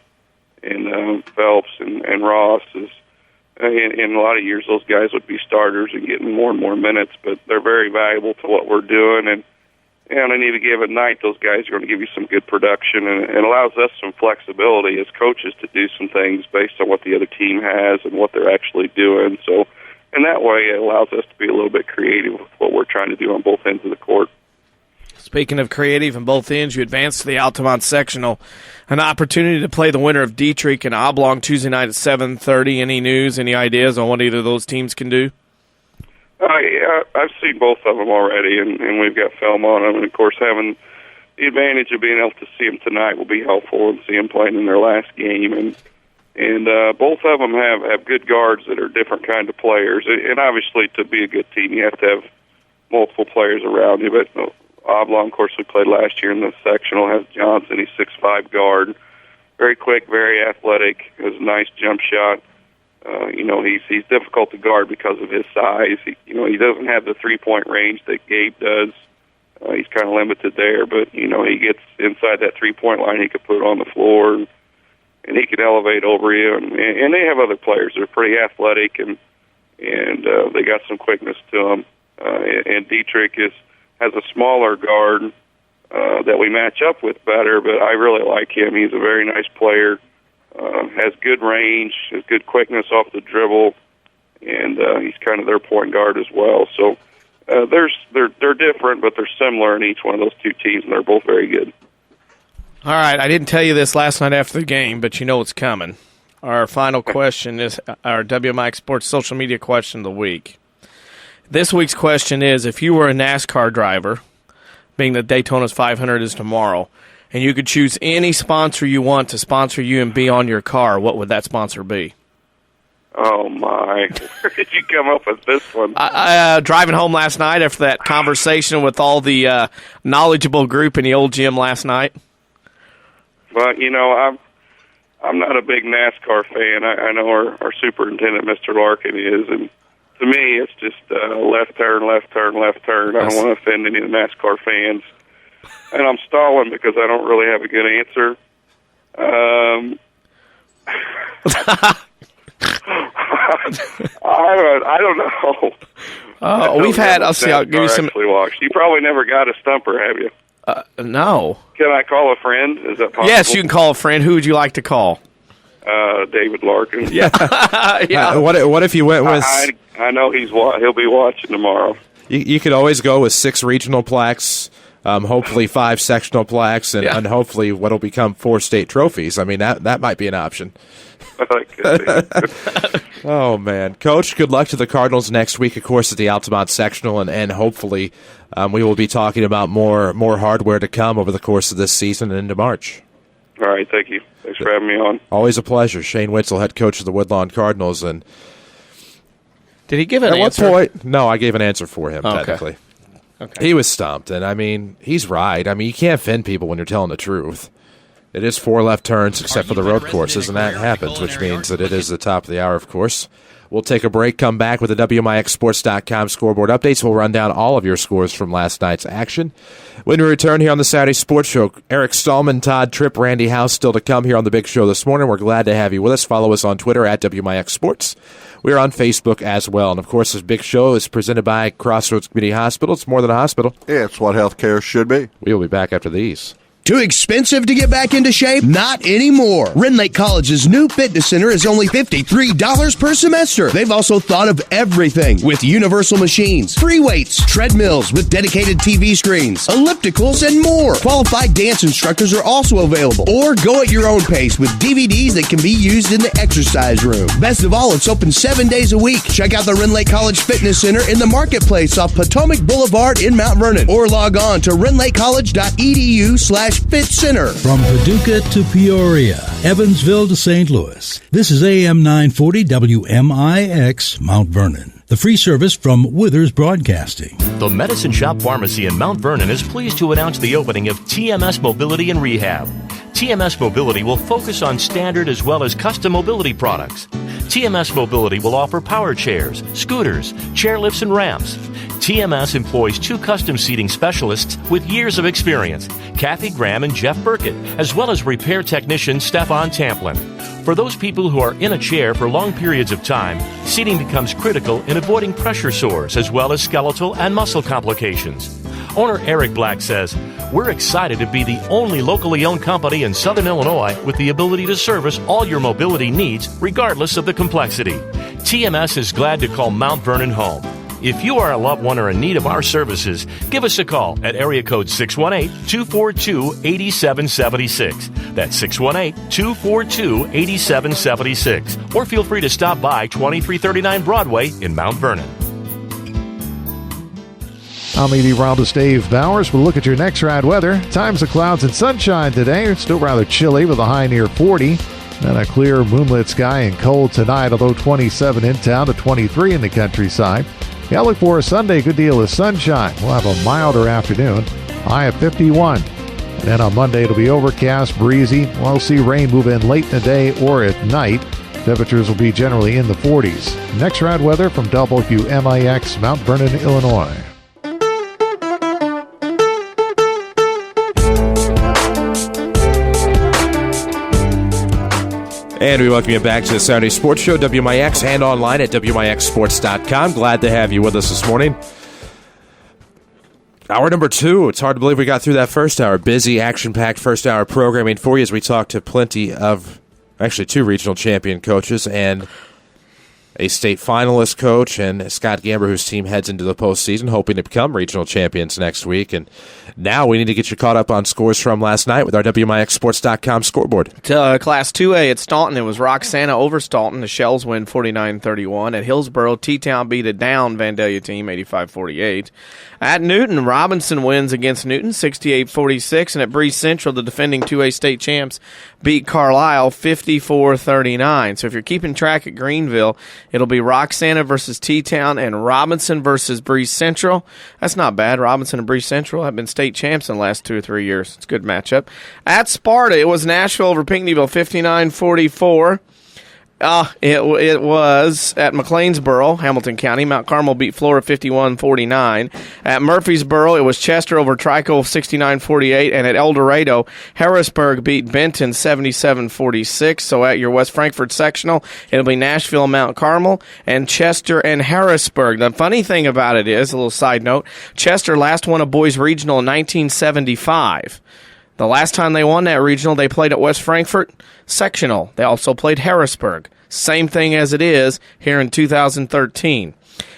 and Phelps and Ross, in a lot of years those guys would be starters and getting more and more minutes, but they're very valuable to what we're doing. And on any given night, those guys are going to give you some good production, and it allows us some flexibility as coaches to do some things based on what the other team has and what they're actually doing. So in that way, it allows us to be a little bit creative with what we're trying to do on both ends of the court. Speaking of creative on both ends, you advance to the Altamont Sectional. An opportunity to play the winner of Dietrich and Oblong Tuesday night at 7:30. Any news, any ideas on what either of those teams can do? Yeah, I've seen both of them already, and we've got film on them. And, of course, having the advantage of being able to see them tonight will be helpful, and see them playing in their last game. And both of them have good guards that are different kind of players. And obviously, to be a good team, you have to have multiple players around you. But Oblong, of course, we played last year in the sectional, has Johnson. He's 6'5" guard. Very quick, very athletic, has a nice jump shot. He's difficult to guard because of his size. He doesn't have the three-point range that Gabe does. He's kind of limited there, but, he gets inside that three-point line, he could put it on the floor, and he can elevate over you. And they have other players that are pretty athletic, and they got some quickness to them. And Dietrich has a smaller guard that we match up with better, but I really like him. He's a very nice player, has good range, has good quickness off the dribble, and he's kind of their point guard as well. So they're different, but they're similar in each one of those two teams, and they're both very good. All right, I didn't tell you this last night after the game, but you know it's coming. Our final question is our WMIX Sports social media question of the week. This week's question is, if you were a NASCAR driver, being that Daytona's 500 is tomorrow, and you could choose any sponsor you want to sponsor you and be on your car, what would that sponsor be? Oh, my. Where did you come up with this one? Driving home last night after that conversation with all the knowledgeable group in the old gym last night. Well, you know, I'm not a big NASCAR fan. I know our superintendent, Mr. Larkin, is, and to me, it's just left turn, left turn, left turn. I don't want to offend any of the NASCAR fans. And I'm stalling because I don't really have a good answer. I don't know. We've had, I'll see, I'll give you some. You probably never got a stumper, have you? No. Can I call a friend? Is that possible? Yes, you can call a friend. Who would you like to call? David Larkin. Yeah. Yeah. What if you went with? I know he'll be watching tomorrow. You could always go with 6 regional plaques, hopefully 5 sectional plaques, and hopefully what'll become 4 state trophies. I mean, that might be an option. Oh, man. Coach, good luck to the Cardinals next week, of course, at the Altamont Sectional, and hopefully we will be talking about more hardware to come over the course of this season and into March. All right, thank you. Thanks for having me on. Always a pleasure. Shane Witzel, head coach of the Woodlawn Cardinals. And did he give an answer? At what point? No, I gave an answer for him, technically. Okay. He was stumped, and, I mean, he's right. I mean, you can't offend people when you're telling the truth. It is 4 left turns except for the road courses, and that happens, which means that it is the top of the hour, of course. We'll take a break, come back with the WMIXSports.com scoreboard updates. We'll run down all of your scores from last night's action. When we return here on the Saturday Sports Show, Eric Stallman, Todd, Tripp, Randy House still to come here on the big show this morning. We're glad to have you with us. Follow us on Twitter at WMIX Sports. We're on Facebook as well. And, of course, this big show is presented by Crossroads Community Hospital. It's more than a hospital. Yeah, it's what healthcare should be. We'll be back after these. Too expensive to get back into shape? Not anymore. Rend Lake College's new fitness center is only $53 per semester. They've also thought of everything with universal machines, free weights, treadmills with dedicated TV screens, ellipticals, and more. Qualified dance instructors are also available. Or go at your own pace with DVDs that can be used in the exercise room. Best of all, it's open 7 days a week. Check out the Rend Lake College Fitness Center in the Marketplace off Potomac Boulevard in Mount Vernon. Or log on to rendlakecollege.edu/Fit Center. From Paducah to Peoria, Evansville to St. Louis, this is AM 940 WMIX Mount Vernon. The free service from Withers Broadcasting. The Medicine Shop Pharmacy in Mount Vernon is pleased to announce the opening of TMS Mobility and Rehab. TMS Mobility will focus on standard as well as custom mobility products. TMS Mobility will offer power chairs, scooters, chairlifts, and ramps. TMS employs 2 custom seating specialists with years of experience, Kathy Graham and Jeff Burkett, as well as repair technician Stefan Tamplin. For those people who are in a chair for long periods of time, seating becomes critical in avoiding pressure sores as well as skeletal and muscle complications. Owner Eric Black says, "We're excited to be the only locally owned company in Southern Illinois with the ability to service all your mobility needs regardless of the complexity. TMS is glad to call Mount Vernon home. If you are a loved one or in need of our services, give us a call at area code 618-242-8776. That's 618-242-8776. Or feel free to stop by 2339 Broadway in Mount Vernon. I'm meteorologist Dave Bowers. We'll look at your next ride weather. Times of clouds and sunshine today. It's still rather chilly with a high near 40. Then a clear moonlit sky and cold tonight, although 27 in town to 23 in the countryside. Yeah, look for a Sunday, good deal of sunshine. We'll have a milder afternoon, high of 51. And then on Monday, it'll be overcast, breezy. We'll see rain move in late in the day or at night. Temperatures will be generally in the 40s. Next ride weather from WMIX, Mount Vernon, Illinois. And we welcome you back to the Saturday Sports Show, WMIX, and online at WMIXSports.com. Glad to have you with us this morning. Hour number 2. It's hard to believe we got through that first hour. Busy, action-packed first hour programming for you as we talk to plenty of, actually 2 regional champion coaches and a state finalist coach, and Scott Gamber, whose team heads into the postseason, hoping to become regional champions next week. And now we need to get you caught up on scores from last night with our WMIXsports.com scoreboard. Class 2A at Staunton, it was Roxana over Staunton. The Shells win 49-31. At Hillsboro, T-Town beat a down Vandalia team 85-48. At Newton, Robinson wins against Newton 68-46. And at Breeze Central, the defending 2A state champs beat Carlisle 54-39. So if you're keeping track at Greenville, it'll be Roxana versus T-Town and Robinson versus Breeze Central. That's not bad. Robinson and Breeze Central have been state champs in the last 2 or 3 years. It's a good matchup. At Sparta, it was Nashville over Pinckneyville 59-44. It was at McLeansboro, Hamilton County. Mount Carmel beat Flora 51-49. At Murfreesboro, it was Chester over Trico 69-48. And at El Dorado, Harrisburg beat Benton 77-46. So at your West Frankfort sectional, it'll be Nashville, Mount Carmel, and Chester and Harrisburg. The funny thing about it is, a little side note, Chester last won a boys regional in 1975. The last time they won that regional, they played at West Frankfort sectional. They also played Harrisburg. Same thing as it is here in 2013.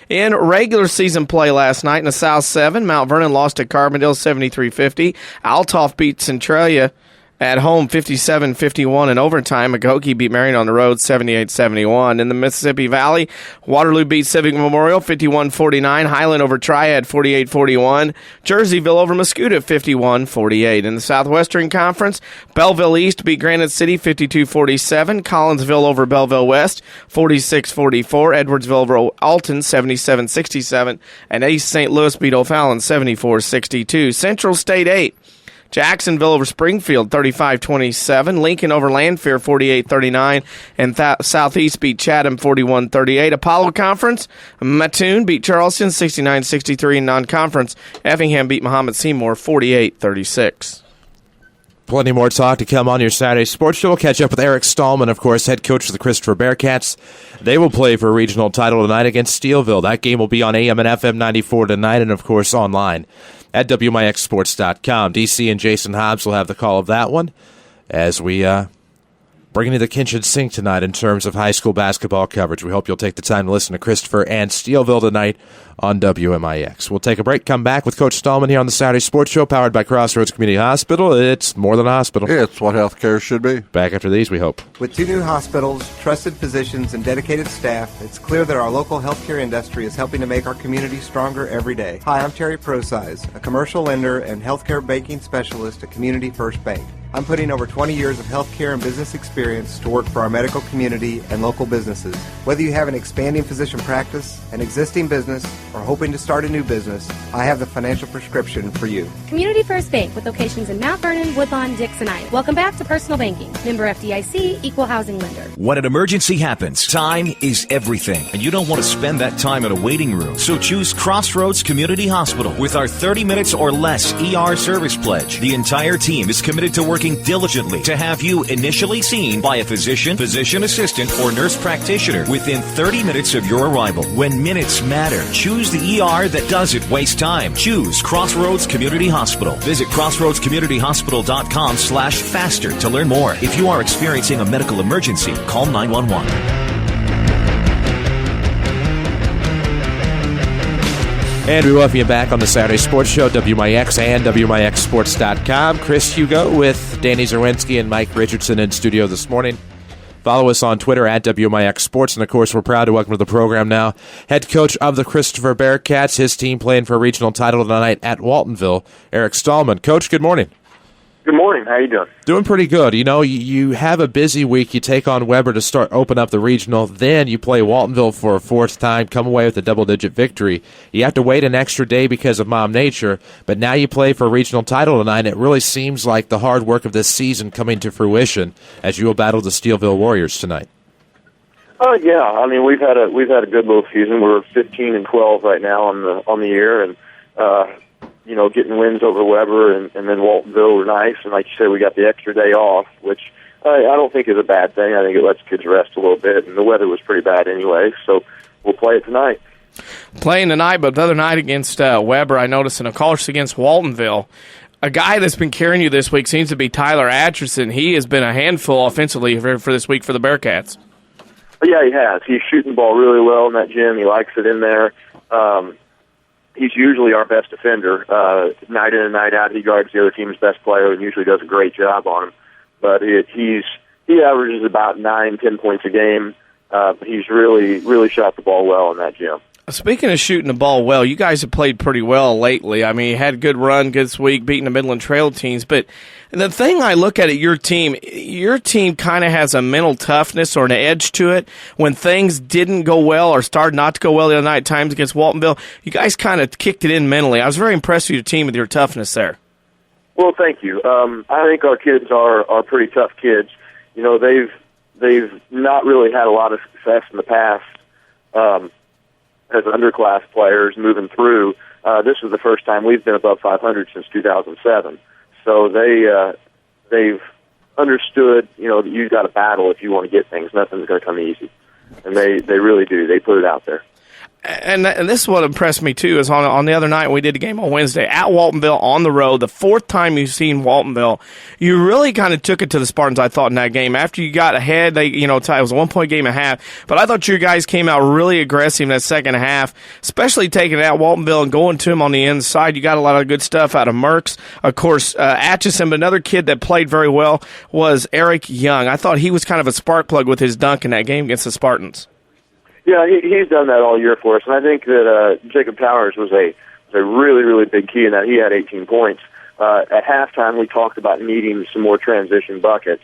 In regular season play last night in the South 7, Mount Vernon lost to Carbondale 73-50. Altoff beat Centralia at home 57-51 in overtime. Magoke beat Marion on the road 78-71. In the Mississippi Valley, Waterloo beat Civic Memorial 51-49. Highland over Triad 48-41. Jerseyville over Mascoutah 51-48. In the Southwestern Conference, Belleville East beat Granite City 52-47. Collinsville over Belleville West 46-44. Edwardsville over Alton 77-67. And East St. Louis beat O'Fallon 74-62. Central State 8. Jacksonville over Springfield, 35-27. Lincoln over Lanphier, 48-39. And Southeast beat Chatham, 41-38. Apollo Conference, Mattoon beat Charleston, 69-63. In non-conference, Effingham beat Muhammad Seymour, 48-36. Plenty more talk to come on your Saturday Sports Show. We'll catch up with Eric Stallman, of course, head coach of the Christopher Bearcats. They will play for a regional title tonight against Steelville. That game will be on AM and FM 94 tonight and, of course, online at WMIXsports.com. DC and Jason Hobbs will have the call of that one as we bring you the kitchen sink tonight in terms of high school basketball coverage. We hope you'll take the time to listen to Christopher and Steelville tonight on WMIX. We'll take a break, come back with Coach Stallman here on the Saturday Sports Show, powered by Crossroads Community Hospital. It's more than a hospital. It's what healthcare should be. Back after these, we hope. With 2 new hospitals, trusted physicians, and dedicated staff, it's clear that our local healthcare industry is helping to make our community stronger every day. Hi, I'm Terry Prosize, a commercial lender and healthcare banking specialist at Community First Bank. I'm putting over 20 years of healthcare and business experience to work for our medical community and local businesses. Whether you have an expanding physician practice, an existing business, or hoping to start a new business, I have the financial prescription for you. Community First Bank with locations in Mount Vernon, Woodlawn, Dix, and Ida. Welcome back to Personal Banking. Member FDIC, Equal Housing Lender. When an emergency happens, time is everything, and you don't want to spend that time in a waiting room. So choose Crossroads Community Hospital with our 30 minutes or less ER service pledge. The entire team is committed to working diligently to have you initially seen by a physician, physician assistant, or nurse practitioner within 30 minutes of your arrival. When minutes matter, choose the ER that doesn't waste time. Choose Crossroads Community Hospital. Visit crossroadscommunityhospital.com/faster to learn more. If you are experiencing a medical emergency, call 911. And we welcome you back on the Saturday Sports Show, WMIX and WMIXsports.com. Chris Hugo with Danny Zerwinski and Mike Richardson in studio this morning. Follow us on Twitter at WMIX Sports. And, of course, we're proud to welcome to the program now head coach of the Christopher Bearcats, his team playing for a regional title tonight at Waltonville, Eric Stallman. Coach, good morning. Good morning. How you doing? Doing pretty good. You know, you have a busy week. You take on Weber to open up the regional. Then you play Waltonville for a 4th time, come away with a double-digit victory. You have to wait an extra day because of Mom Nature, but now you play for a regional title tonight. It really seems like the hard work of this season coming to fruition as you will battle the Steelville Warriors tonight. Yeah. I mean, we've had a good little season. We're 15-12 right now on the year, and you know, getting wins over Weber and then Waltonville were nice. And like you said, we got the extra day off, which I don't think is a bad thing. I think it lets kids rest a little bit. And the weather was pretty bad anyway, so we'll play it tonight. playing tonight, but the other night against Weber, I noticed in a call against Waltonville, a guy that's been carrying you this week seems to be Tyler Atchison. He has been a handful offensively for this week for the Bearcats. Yeah, he has. He's shooting the ball really well in that gym. He likes it in there. He's usually our best defender. Night in and night out, he guards the other team's best player and usually does a great job on him. But he averages about 9-10 points a game. He's really shot the ball well in that gym. Speaking of shooting the ball well, you guys have played pretty well lately. I mean, you had a good run this week, beating the Midland Trail teams. But the thing I look at your team kind of has a mental toughness or an edge to it. When things didn't go well or started not to go well the other night at times against Waltonville, you guys kind of kicked it in mentally. I was very impressed with your team with your toughness there. Well, thank you. I think our kids are pretty tough kids. You know, they've not really had a lot of success in the past. As underclass players moving through, this was the first time we've been above 500 since 2007. So they've understood, you know, that you've got to battle if you want to get things. Nothing's going to come easy, and they really do. They put it out there. And this is what impressed me, too, is on the other night we did a game on Wednesday at Waltonville on the road, the fourth time you've seen Waltonville, you really kind of took it to the Spartans, I thought, in that game. After you got ahead, it was a 1-point game and a half, but I thought you guys came out really aggressive in that second half, especially taking it out Waltonville and going to him on the inside. You got a lot of good stuff out of Merckx. Of course, Atchison, but another kid that played very well was Eric Young. I thought he was kind of a spark plug with his dunk in that game against the Spartans. Yeah, he's done that all year for us, and I think that Jacob Towers was a really big key in that. He had 18 points. At halftime, we talked about needing some more transition buckets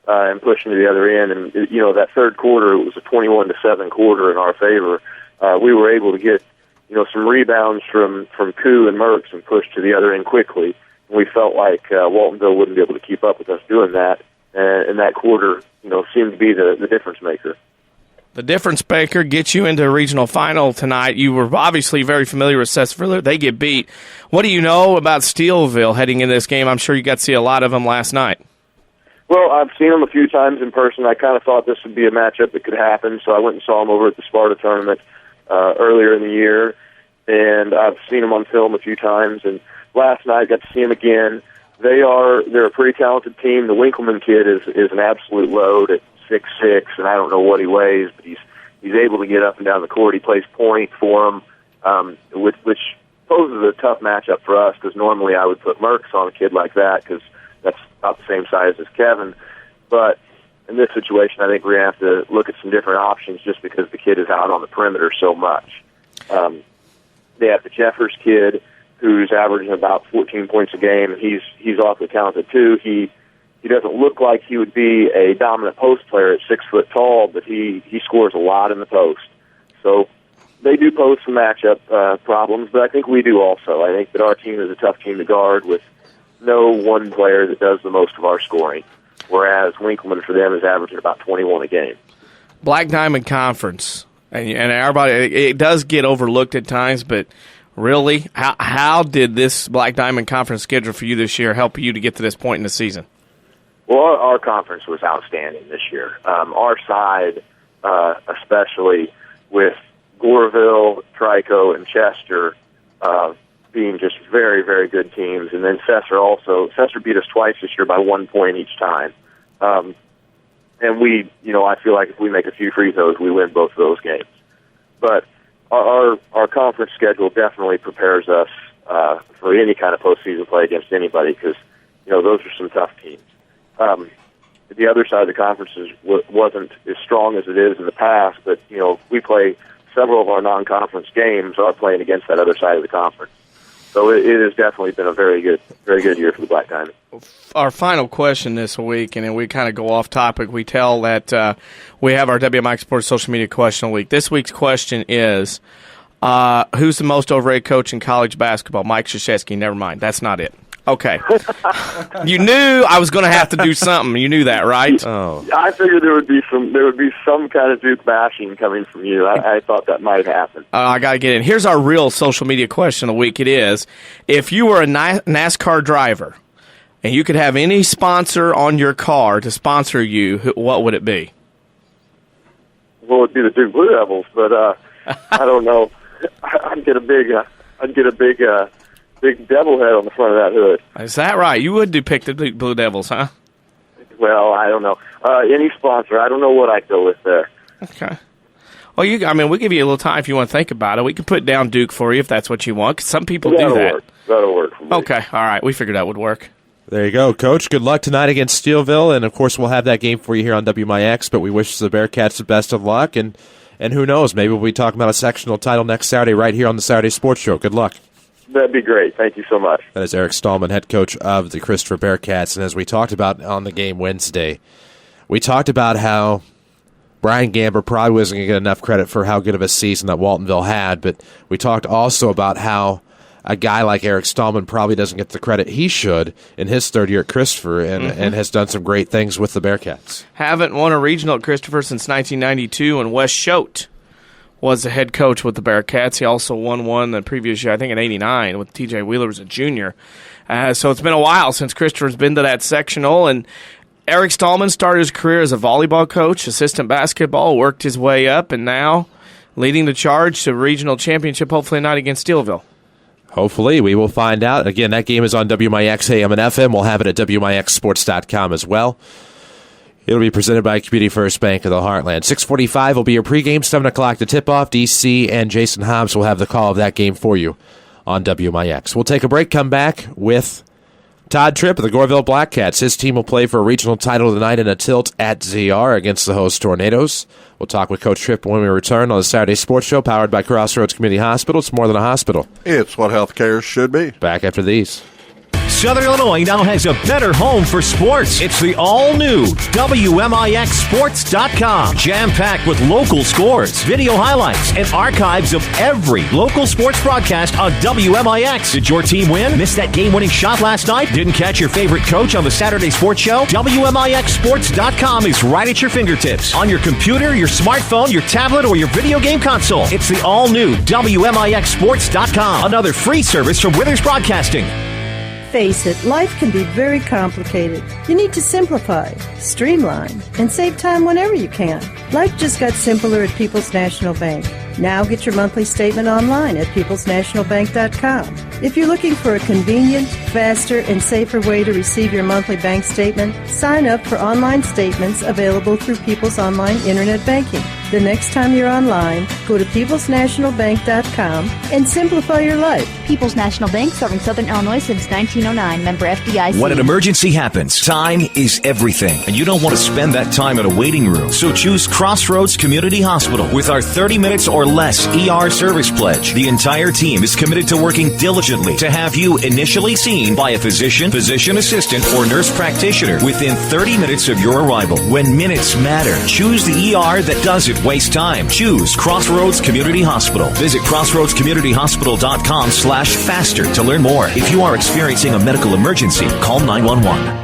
and pushing to the other end. And that third quarter, it was a 21-7 quarter in our favor. We were able to get some rebounds from Koo and Merckx and push to the other end quickly. And we felt like Waltonville wouldn't be able to keep up with us doing that. And that quarter, seemed to be the difference maker. The difference maker gets you into a regional final tonight. You were obviously very familiar with Cessville. They get beat. What do you know about Steelville heading into this game? I'm sure you got to see a lot of them last night. Well, I've seen them a few times in person. I kind of thought this would be a matchup that could happen, so I went and saw them over at the Sparta tournament earlier in the year, and I've seen them on film a few times. And last night, I got to see them again. They're a pretty talented team. The Winkleman kid is an absolute load at 6'6", and I don't know what he weighs, but he's able to get up and down the court. He plays point for them, which poses a tough matchup for us because normally I would put Merckx on a kid like that because that's about the same size as Kevin. But in this situation, I think we're going to have to look at some different options just because the kid is out on the perimeter so much. They have the Jeffers kid who's averaging about 14 points a game, and he's awfully talented too. He doesn't look like he would be a dominant post player at 6 foot tall, but he scores a lot in the post. So they do pose some matchup problems, but I think we do also. I think that our team is a tough team to guard with no one player that does the most of our scoring, whereas Winkleman for them is averaging about 21 a game. Black Diamond Conference, and everybody, it does get overlooked at times, but really, how did this Black Diamond Conference schedule for you this year help you to get to this point in the season? Well, our conference was outstanding this year. Our side, especially with Goreville, Trico, and Chester being just very, very good teams. And then Cessar beat us twice this year by 1 point each time. And I feel like if we make a few free throws, we win both of those games. But our conference schedule definitely prepares us for any kind of postseason play against anybody because, those are some tough teams. The other side of the conference wasn't as strong as it is in the past, but, we play several of our non-conference games are playing against that other side of the conference. So it has definitely been a very good year for the Black Diamond. Our final question this week, and then we kind of go off topic. We tell that we have our WMIX Sports social media question of the week. This week's question is, who's the most overrated coach in college basketball? Mike Krzyzewski. Never mind. That's not it. Okay. You knew I was going to have to do something. You knew that, right? Oh. I figured there would be some kind of Duke bashing coming from you. I thought that might happen. I got to get in. Here's our real social media question of the week. It is, if you were a NASCAR driver and you could have any sponsor on your car to sponsor you, what would it be? Well, it'd be the Duke Blue Devils, but I don't know. I'd get a big devil head on the front of that hood. Is that right? You would depict the Blue Devils, huh? Well, I don't know. Any sponsor, I don't know what I'd go with there. Okay. Well, we'll give you a little time if you want to think about it. We can put down Duke for you if that's what you want, 'cause some people do that. That'll work for me. Okay, all right. We figured that would work. There you go, Coach. Good luck tonight against Steelville, and of course we'll have that game for you here on WMIX, but we wish the Bearcats the best of luck, and who knows, maybe we'll be talking about a sectional title next Saturday right here on the Saturday Sports Show. Good luck. That'd be great. Thank you so much. That is Eric Stallman, head coach of the Christopher Bearcats, and as we talked about on the game Wednesday, we talked about how Brian Gamber probably wasn't going to get enough credit for how good of a season that Waltonville had, but we talked also about how a guy like Eric Stallman probably doesn't get the credit he should in his third year at Christopher and has done some great things with the Bearcats. Haven't won a regional at Christopher since 1992, and Wes Schote was the head coach with the Bearcats. He also won one the previous year, I think in 89, with T.J. Wheeler as a junior. So it's been a while since Christopher's been to that sectional, and Eric Stallman started his career as a volleyball coach, assistant basketball, worked his way up, and now leading the charge to regional championship, hopefully tonight against Steelville. Hopefully. We will find out. Again, that game is on WMIX AM and FM. We'll have it at WMIXsports.com as well. It'll be presented by Community First Bank of the Heartland. 6:45 will be your pregame, 7 o'clock the tip-off. DC and Jason Hobbs will have the call of that game for you on WMIX. We'll take a break, come back with Todd Tripp of the Goreville Blackcats. His team will play for a regional title tonight in a tilt at ZR against the host Tornadoes. We'll talk with Coach Tripp when we return on the Saturday Sports Show, powered by Crossroads Community Hospital. It's more than a hospital. It's what healthcare should be. Back after these. Southern Illinois now has a better home for sports. It's the all-new WMIXsports.com. Jam-packed with local scores, video highlights, and archives of every local sports broadcast on WMIX. Did your team win? Missed that game-winning shot last night? Didn't catch your favorite coach on the Saturday Sports Show? WMIXsports.com is right at your fingertips. On your computer, your smartphone, your tablet, or your video game console. It's the all-new WMIXsports.com. Another free service from Withers Broadcasting. Face it, life can be very complicated. You need to simplify, streamline, and save time whenever you can. Life just got simpler at People's National Bank. Now get your monthly statement online at peoplesnationalbank.com. If you're looking for a convenient, faster, and safer way to receive your monthly bank statement, sign up for online statements available through People's Online Internet Banking. The next time you're online, go to peoplesnationalbank.com and simplify your life. People's National Bank, serving Southern Illinois since 1909. Member FDIC. When an emergency happens, time is everything, and you don't want to spend that time in a waiting room. So choose Crossroads Community Hospital. With our 30 minutes or less ER service pledge, the entire team is committed to working diligently to have you initially seen by a physician, physician assistant, or nurse practitioner within 30 minutes of your arrival. When minutes matter, choose the ER that doesn't waste time. Choose Crossroads Community Hospital. Visit crossroadscommunityhospital.com/faster to learn more. If you are experiencing a medical emergency, call 911.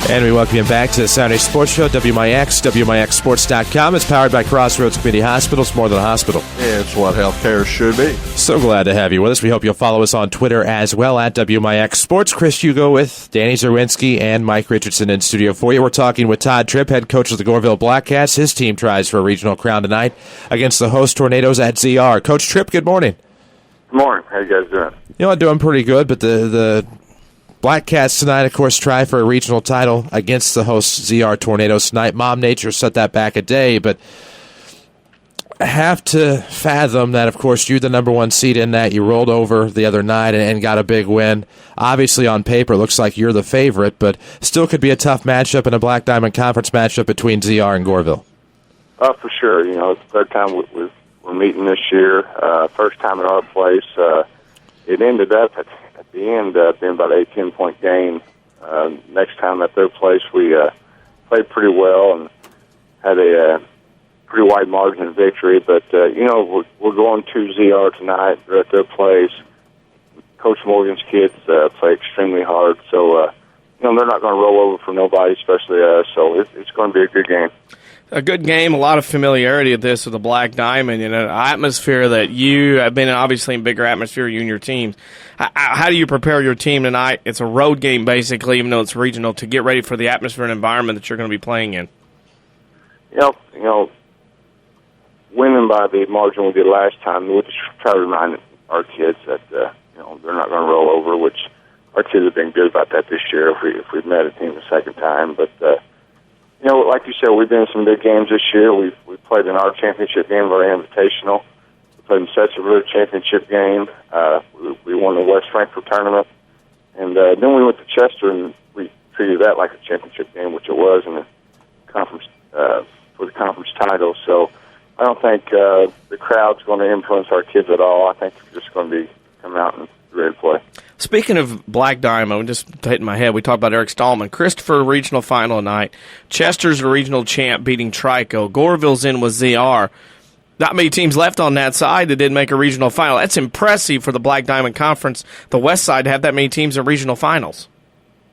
And we welcome you back to the Saturday Sports Show, WMIX, WMIXsports.com. It's powered by Crossroads Community Hospital. It's more than a hospital. It's what healthcare should be. So glad to have you with us. We hope you'll follow us on Twitter as well, at WMIX Sports. Chris Hugo with Danny Zerwinski and Mike Richardson in studio for you. We're talking with Todd Tripp, head coach of the Goreville Blackcats. His team tries for a regional crown tonight against the host Tornadoes at ZR. Coach Tripp, good morning. Good morning. How you guys doing? You know, I'm doing pretty good, but the Blackcats tonight, of course, try for a regional title against the host ZR Tornadoes tonight. Mom Nature set that back a day, but I have to fathom that, of course, you're the number one seed in that. You rolled over the other night and got a big win. Obviously, on paper, it looks like you're the favorite, but still could be a tough matchup in a Black Diamond Conference matchup between ZR and Goreville. For sure. You know, it's the third time we're meeting this year. First time at our place. It ended up at the end being about an 18-point game. Next time at their place, we played pretty well and had a pretty wide margin of victory. But, you know, we're going to ZR tonight. They're at their place. Coach Morgan's kids play extremely hard. So, you know, they're not going to roll over for nobody, especially us. So it's going to be a good game. A good game, a lot of familiarity of this with the Black Diamond, and an atmosphere that you have been in, obviously in bigger atmosphere, you and your teams. How do you prepare your team tonight? It's a road game, basically, even though it's regional, to get ready for the atmosphere and environment that you're going to be playing in. You know, winning by the margin we did last time, we'll just try to remind our kids that, they're not going to roll over, which our kids have been good about that this year if we've met a team the second time. But, like you said, we've been in some big games this year. We played in our championship game of our Invitational. We played in Setzer championship game. We won the West Frankfort tournament. And then we went to Chester, and we treated that like a championship game, which it was in the conference for the conference title. So I don't think the crowd's going to influence our kids at all. I think they're just going to come out and be ready to play. Speaking of Black Diamond, just hitting my head, we talked about Eric Stallman. Christopher, regional final tonight. Chester's a regional champ beating Trico. Goreville's in with ZR. Not many teams left on that side that didn't make a regional final. That's impressive for the Black Diamond Conference, the West side, to have that many teams in regional finals.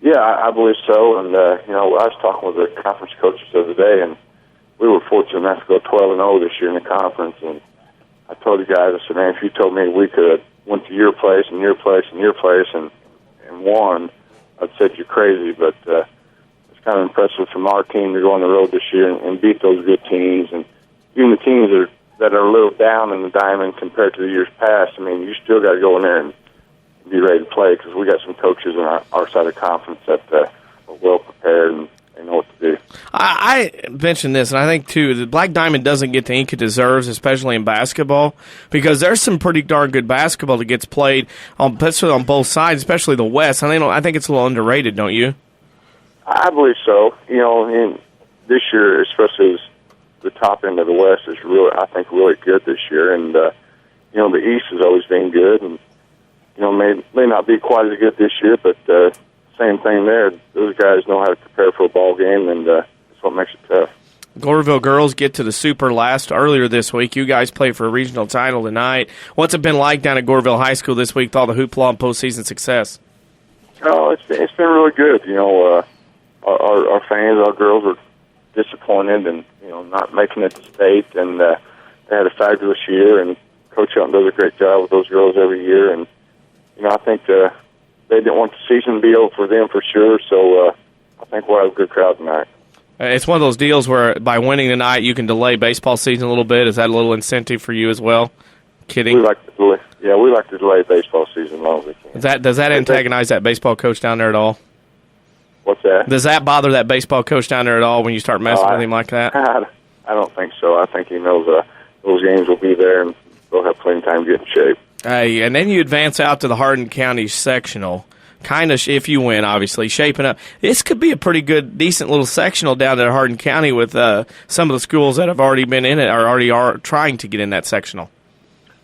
Yeah, I believe so. And, I was talking with the conference coaches the other day, and we were fortunate enough to go 12-0 this year in the conference. And I told the guys, I said, man, if you told me we could have went to your place and your place and your place and won, I'd said you're crazy. But it's kind of impressive from our team to go on the road this year and beat those good teams. And even the teams that are a little down in the Diamond compared to the years past, I mean, you still got to go in there and be ready to play because we got some coaches on our side of the conference that are well prepared and they know what to do. I mentioned this, and I think, too, the Black Diamond doesn't get the ink it deserves, especially in basketball, because there's some pretty darn good basketball that gets played, especially on both sides, especially the West. And I think it's a little underrated, don't you? I believe so. And this year, especially the top end of the West is really good this year. And, the East has always been good, and, may not be quite as good this year, but same thing there. Those guys know how to prepare for a ball game, and that's what makes it tough. Goreville girls get to the Super last earlier this week. You guys play for a regional title tonight. What's it been like down at Goreville High School this week with all the hoopla and postseason success? Oh, it's been really good. Our fans, our girls are disappointed and not making it to state, and they had a fabulous year. And Coach Hilton does a great job with those girls every year. And I think they didn't want the season to be over for them for sure. So I think we'll have a good crowd tonight. It's one of those deals where by winning tonight you can delay baseball season a little bit. Is that a little incentive for you as well? Kidding. We like to delay baseball season as long as we can. Does that antagonize that baseball coach down there at all? What's that? Does that bother that baseball coach down there at all when you start messing with him like that? I don't think so. I think he knows those games will be there and they'll have plenty of time to get in shape. Hey, and then you advance out to the Hardin County sectional. Kind of, if you win, obviously, shaping up. This could be a pretty good, decent little sectional down there at Hardin County with some of the schools that have already been in it or already are trying to get in that sectional.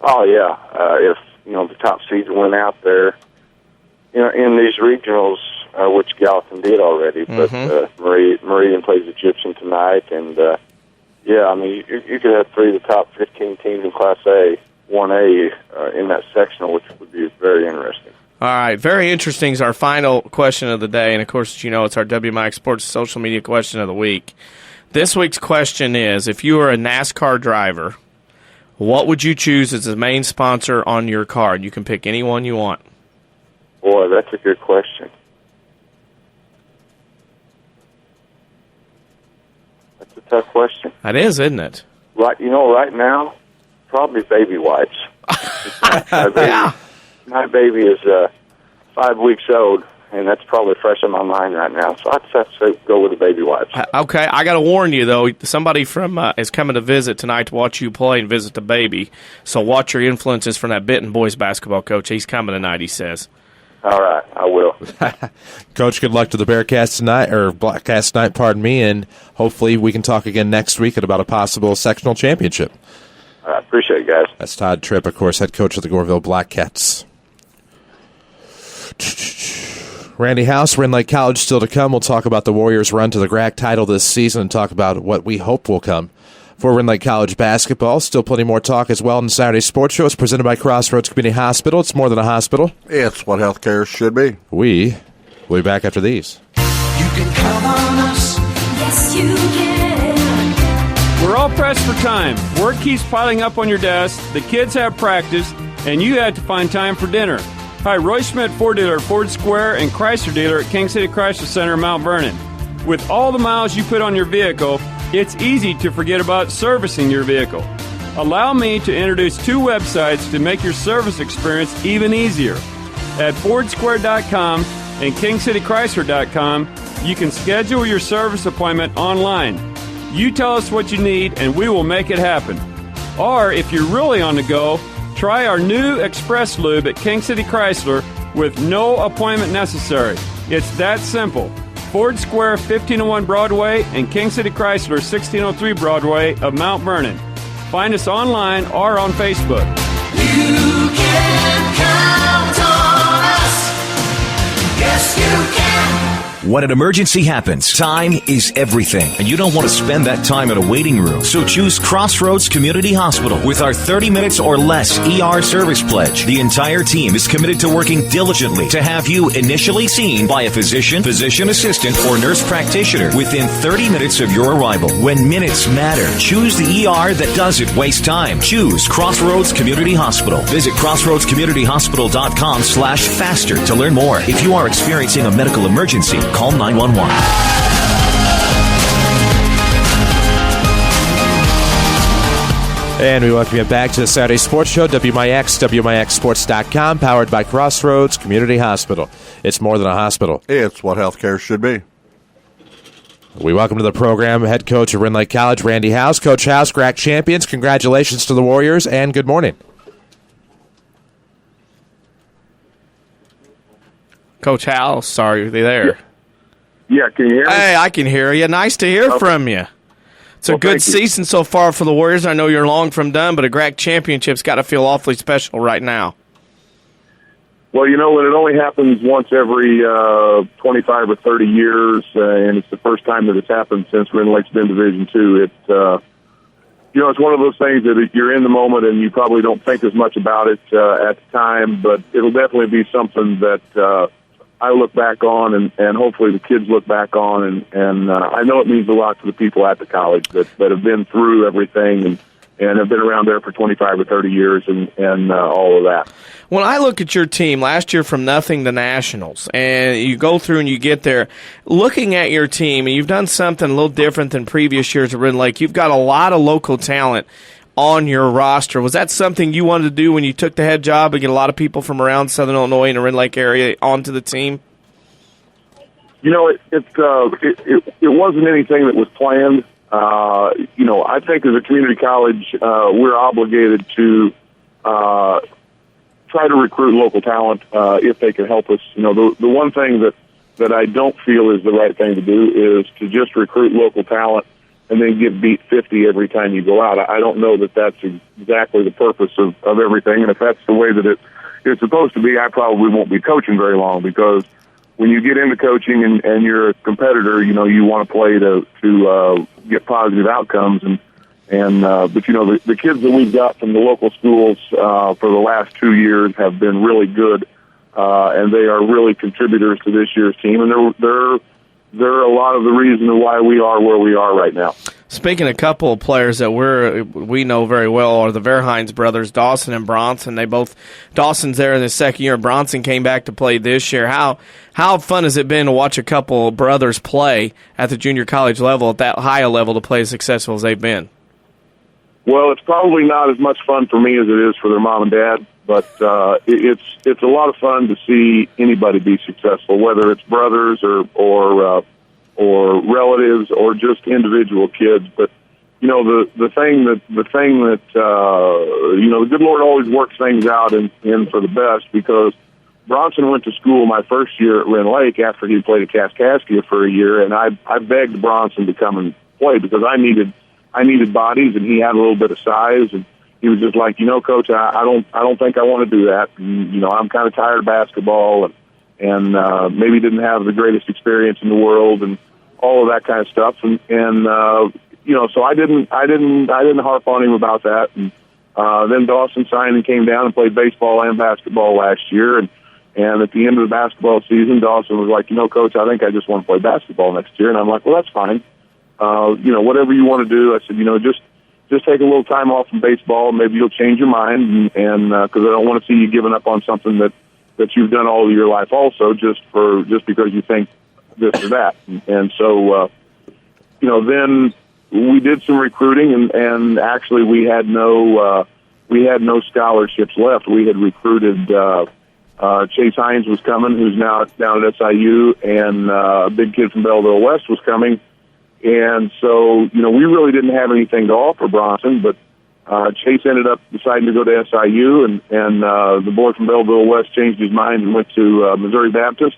Oh, yeah. If, the top seeds went out there, in these regionals, which Gallatin did already, but Meridian plays Egyptian tonight, and, you could have 3 of the top 15 teams in Class A, 1A, in that sectional, which would be very interesting. All right, very interesting is our final question of the day, and of course, it's our WMIX Sports social media question of the week. This week's question is, if you were a NASCAR driver, what would you choose as the main sponsor on your card? You can pick any one you want. Boy, that's a good question. That's a tough question. That is, isn't it? Right now, probably baby wipes. My baby is 5 weeks old, and that's probably fresh in my mind right now. So I'd have to go with the baby wipes. Okay, I got to warn you, though. Somebody from is coming to visit tonight to watch you play and visit the baby. So watch your influences from that Benton boys basketball coach. He's coming tonight, he says. All right, I will. Coach, good luck to the Bearcats tonight, or Blackcats tonight, pardon me, and hopefully we can talk again next week about a possible sectional championship. I appreciate it, guys. That's Todd Tripp, of course, head coach of the Goreville Blackcats. Randy House, Rend Lake College still to come. We'll talk about the Warriors' run to the GRAC title this season and talk about what we hope will come for Rend Lake College basketball. Still plenty more talk as well in Saturday Sports Show. It's presented by Crossroads Community Hospital. It's more than a hospital. It's what healthcare should be. We will be back after these. You can count on us. Yes, you can. all pressed for time. Work keeps piling up on your desk, the kids have practice, and you have to find time for dinner. Hi, Roy Schmidt Ford dealer at Ford Square and Chrysler dealer at King City Chrysler Center in Mount Vernon. With all the miles you put on your vehicle, it's easy to forget about servicing your vehicle. Allow me to introduce 2 websites to make your service experience even easier. At FordSquare.com and KingCityChrysler.com, you can schedule your service appointment online. You tell us what you need and we will make it happen. Or if you're really on the go, try our new Express Lube at King City Chrysler with no appointment necessary. It's that simple. Ford Square 1501 Broadway and King City Chrysler 1603 Broadway of Mount Vernon. Find us online or on Facebook. You can count on us. Yes, you can. When an emergency happens, time is everything, and you don't want to spend that time in a waiting room. So choose Crossroads Community Hospital with our 30 minutes or less ER service pledge. The entire team is committed to working diligently to have you initially seen by a physician, physician assistant, or nurse practitioner within 30 minutes of your arrival. When minutes matter, choose the ER that doesn't waste time. Choose Crossroads Community Hospital. Visit crossroadscommunityhospital.com/faster to learn more. If you are experiencing a medical emergency, call 911. And we welcome you back to the Saturday Sports Show, WMIX, WMIXSports.com, powered by Crossroads Community Hospital. It's more than a hospital. It's what healthcare should be. We welcome to the program head coach of Rend Lake College, Randy House. Coach House, GRAC champions, congratulations to the Warriors, and good morning. Coach House, sorry, are they there? Yeah, can you hear me? Hey, I can hear you. Nice to hear from you. It's a good season so far for the Warriors. I know you're long from done, but a GRAC championship's got to feel awfully special right now. Well, when it only happens once every 25 or 30 years, and it's the first time that it's happened since Rend Lake's been Division II, it's one of those things that you're in the moment and you probably don't think as much about it at the time, but it'll definitely be something that I look back on, and hopefully the kids look back on, and I know it means a lot to the people at the college that have been through everything and have been around there for 25 or 30 years and all of that. When I look at your team last year from nothing to nationals, and you go through and you get there, looking at your team, and you've done something a little different than previous years at Rend Lake. You've got a lot of local talent on your roster. Was that something you wanted to do when you took the head job and get a lot of people from around Southern Illinois and the Rend Lake area onto the team? It wasn't anything that was planned. I think as a community college, we're obligated to try to recruit local talent if they can help us. The one thing that I don't feel is the right thing to do is to just recruit local talent and then get beat 50 every time you go out. I don't know that that's exactly the purpose of everything, and if that's the way that it's supposed to be, I probably won't be coaching very long, because when you get into coaching and you're a competitor, you want to play to get positive outcomes, but the kids that we've got from the local schools for the last 2 years have been really good, and they are really contributors to this year's team, and they're a lot of the reason why we are where we are right now. Speaking of a couple of players that we know very well are the Verhines brothers, Dawson and Bronson. Dawson's there in his second year. Bronson came back to play this year. How fun has it been to watch a couple of brothers play at the junior college level, at that high a level, to play as successful as they've been? Well, it's probably not as much fun for me as it is for their mom and dad, but it's a lot of fun to see anybody be successful, whether it's brothers or relatives or just individual kids. But the thing that the good Lord always works things out in for the best, because Bronson went to school my first year at Rend Lake after he played at Kaskaskia for a year, and I begged Bronson to come and play because I needed bodies, and he had a little bit of size, and he was just like, Coach, I don't think I want to do that. And, I'm kind of tired of basketball, and maybe didn't have the greatest experience in the world, and all of that kind of stuff. And so I didn't harp on him about that. And then Dawson signed and came down and played baseball and basketball last year. And at the end of the basketball season, Dawson was like, Coach, I think I just want to play basketball next year. And I'm like, well, that's fine. Whatever you want to do. I said, just take a little time off from baseball. Maybe you'll change your mind, and because I don't want to see you giving up on something that you've done all of your life, also just because you think this or that. And so, then we did some recruiting, and actually we had no scholarships left. We had recruited. Chase Hines was coming, who's now down at SIU, and a big kid from Belleville West was coming. And so, we really didn't have anything to offer Bronson, but Chase ended up deciding to go to SIU, and the boy from Belleville West changed his mind and went to Missouri Baptist.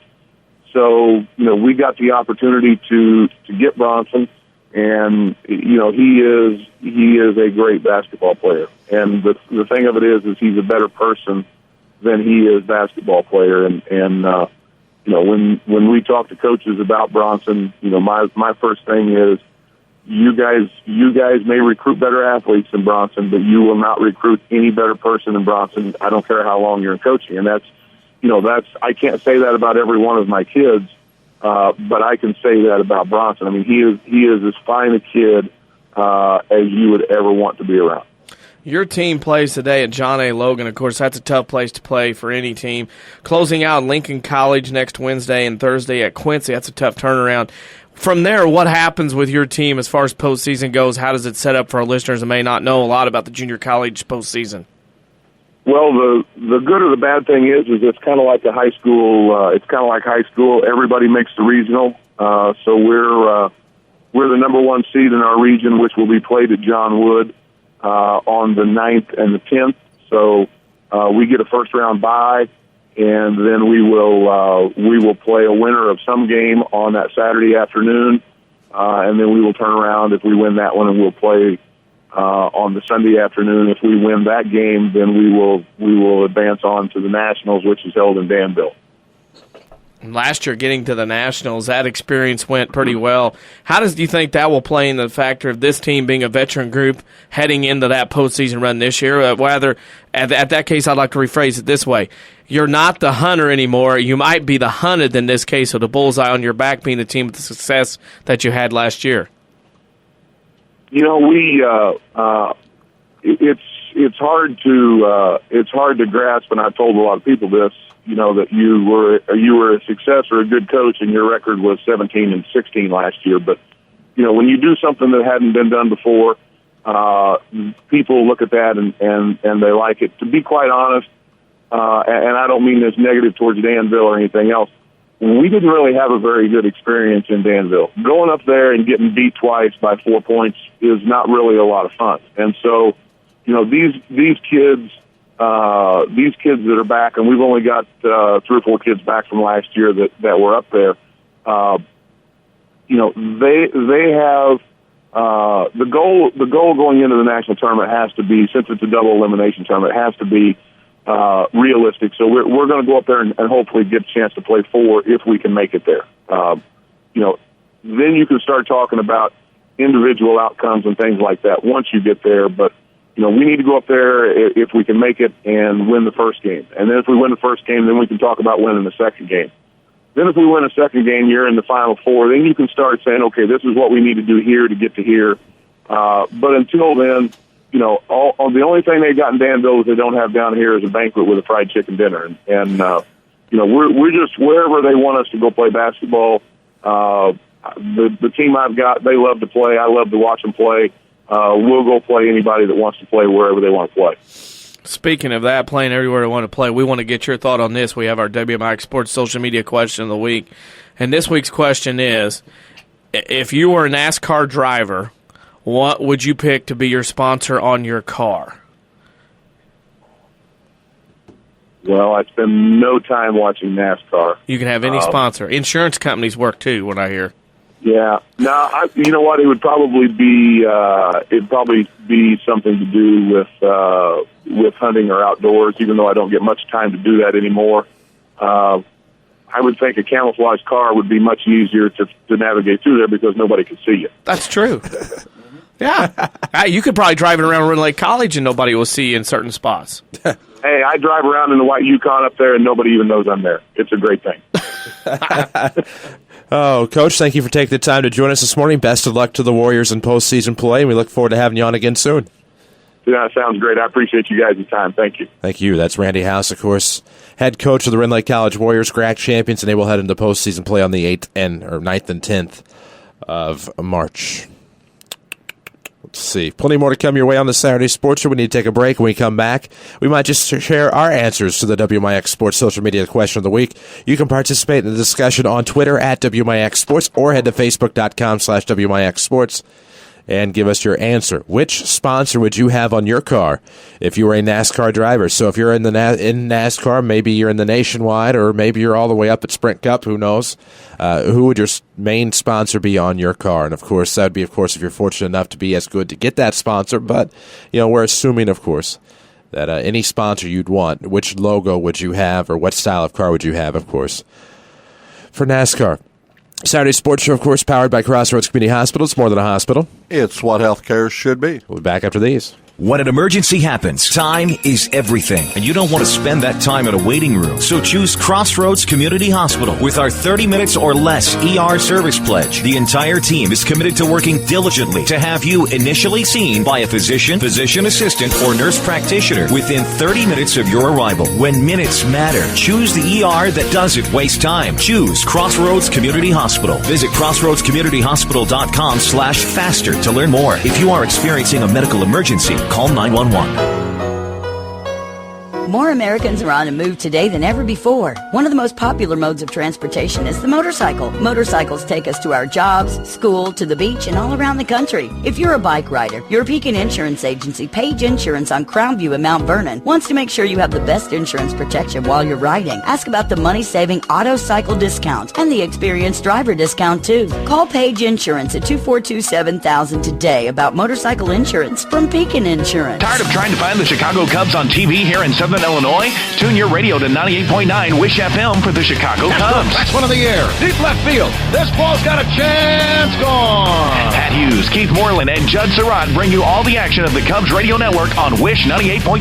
So, we got the opportunity to get Bronson, and, he is a great basketball player. And the thing of it is he's a better person than he is basketball player. And when we talk to coaches about Bronson, my first thing is, you guys may recruit better athletes than Bronson, but you will not recruit any better person than Bronson. I don't care how long you're in coaching. And that's I can't say that about every one of my kids, but I can say that about Bronson. I mean, he is as fine a kid as you would ever want to be around. Your team plays today at John A. Logan. Of course, that's a tough place to play for any team. Closing out Lincoln College next Wednesday and Thursday at Quincy. That's a tough turnaround. From there, what happens with your team as far as postseason goes? How does it set up for our listeners that may not know a lot about the junior college postseason? Well, the good or the bad thing is it's kind of like a high school. It's kind of like high school. Everybody makes the regional. So we're the number one seed in our region, which will be played at John Wood on the 9th and the 10th. So we get a first round bye, and then we will play a winner of some game on that Saturday afternoon, and then we will turn around if we win that one, and we'll play on the Sunday afternoon. If we win that game, then we will advance on to the Nationals, which is held in Danville. Last year, getting to the Nationals, that experience went pretty well. How do you think that will play in the factor of this team being a veteran group heading into that postseason run this year? Whether at that case, I'd like to rephrase it this way: you're not the hunter anymore. You might be the hunted in this case, with the bullseye on your back being the team with the success that you had last year. It's hard to grasp, and I've told a lot of people this. That you were a success or a good coach, and your record was 17-16 last year. But when you do something that hadn't been done before, people look at that and they like it. To be quite honest, and I don't mean this negative towards Danville or anything else, we didn't really have a very good experience in Danville. Going up there and getting beat twice by 4 points is not really a lot of fun. And so, these kids that are back, and we've only got 3 or 4 kids back from last year that were up there. They have the goal going into the national tournament has to be, since it's a double elimination tournament, it has to be realistic. So we're going to go up there and hopefully get a chance to play 4 if we can make it there. Then you can start talking about individual outcomes and things like that once you get there. But we need to go up there if we can make it and win the first game. And then if we win the first game, then we can talk about winning the second game. Then if we win a second game, you're in the Final Four. Then you can start saying, okay, this is what we need to do here to get to here. But until then, the only thing they got in Danville is they don't have down here is a banquet with a fried chicken dinner. And we're just wherever they want us to go play basketball. The team I've got, they love to play. I love to watch them play. We'll go play anybody that wants to play wherever they want to play. Speaking of that, playing everywhere they want to play, we want to get your thought on this. We have our WMIX Sports Social Media question of the week. And this week's question is, if you were a NASCAR driver, what would you pick to be your sponsor on your car? Well, I spend no time watching NASCAR. You can have any sponsor. Insurance companies work too, what I hear. Yeah. No, you know what? It would probably be something to do with hunting or outdoors. Even though I don't get much time to do that anymore, I would think a camouflage car would be much easier to navigate through there because nobody can see you. That's true. Yeah, you could probably drive it around Rend Lake College and nobody will see you in certain spots. Hey, I drive around in the white Yukon up there and nobody even knows I'm there. It's a great thing. Oh, Coach, thank you for taking the time to join us this morning. Best of luck to the Warriors in postseason play, and we look forward to having you on again soon. Yeah, sounds great. I appreciate you guys' time. Thank you. Thank you. That's Randy House, of course, head coach of the Rend Lake College Warriors, GRAC champions, and they will head into postseason play on the 9th and 10th of March. Let's see. Plenty more to come your way on the Saturday Sports Show. We need to take a break. When we come back, we might just share our answers to the WMIX Sports social media question of the week. You can participate in the discussion on Twitter at WMIX Sports or head to Facebook.com/WMIX Sports and give us your answer. Which sponsor would you have on your car if you were a NASCAR driver? So if you're in NASCAR, maybe you're in the Nationwide, or maybe you're all the way up at Sprint Cup, who knows? Who would your main sponsor be on your car? And, of course, that would be, of course, if you're fortunate enough to be as good to get that sponsor. But, we're assuming, of course, that any sponsor you'd want, which logo would you have or what style of car would you have, of course, for NASCAR. Saturday Sports Show, of course, powered by Crossroads Community Hospital. It's more than a hospital. It's what healthcare should be. We'll be back after these. When an emergency happens, time is everything, and you don't want to spend that time in a waiting room. So choose Crossroads Community Hospital. With our 30 minutes or less ER service pledge, the entire team is committed to working diligently to have you initially seen by a physician, physician assistant, or nurse practitioner within 30 minutes of your arrival. When minutes matter, choose the ER that doesn't waste time. Choose Crossroads Community Hospital. Visit crossroadscommunityhospital.com/faster to learn more. If you are experiencing a medical emergency, call 911. More Americans are on a move today than ever before. One of the most popular modes of transportation is the motorcycle. Motorcycles take us to our jobs, school, to the beach, and all around the country. If you're a bike rider, your Pekin Insurance Agency, Page Insurance on Crownview in Mount Vernon, wants to make sure you have the best insurance protection while you're riding. Ask about the money-saving auto cycle discount and the experienced driver discount, too. Call Page Insurance at 242-7000 today about motorcycle insurance from Pekin Insurance. Tired of trying to find the Chicago Cubs on TV here in Southern Illinois? Tune your radio to 98.9 Wish FM for the Chicago Cubs. That's one in the air. Deep left field. This ball's got a chance. Gone. Pat Hughes, Keith Moreland, and Judd Surratt bring you all the action of the Cubs radio network on Wish 98.9.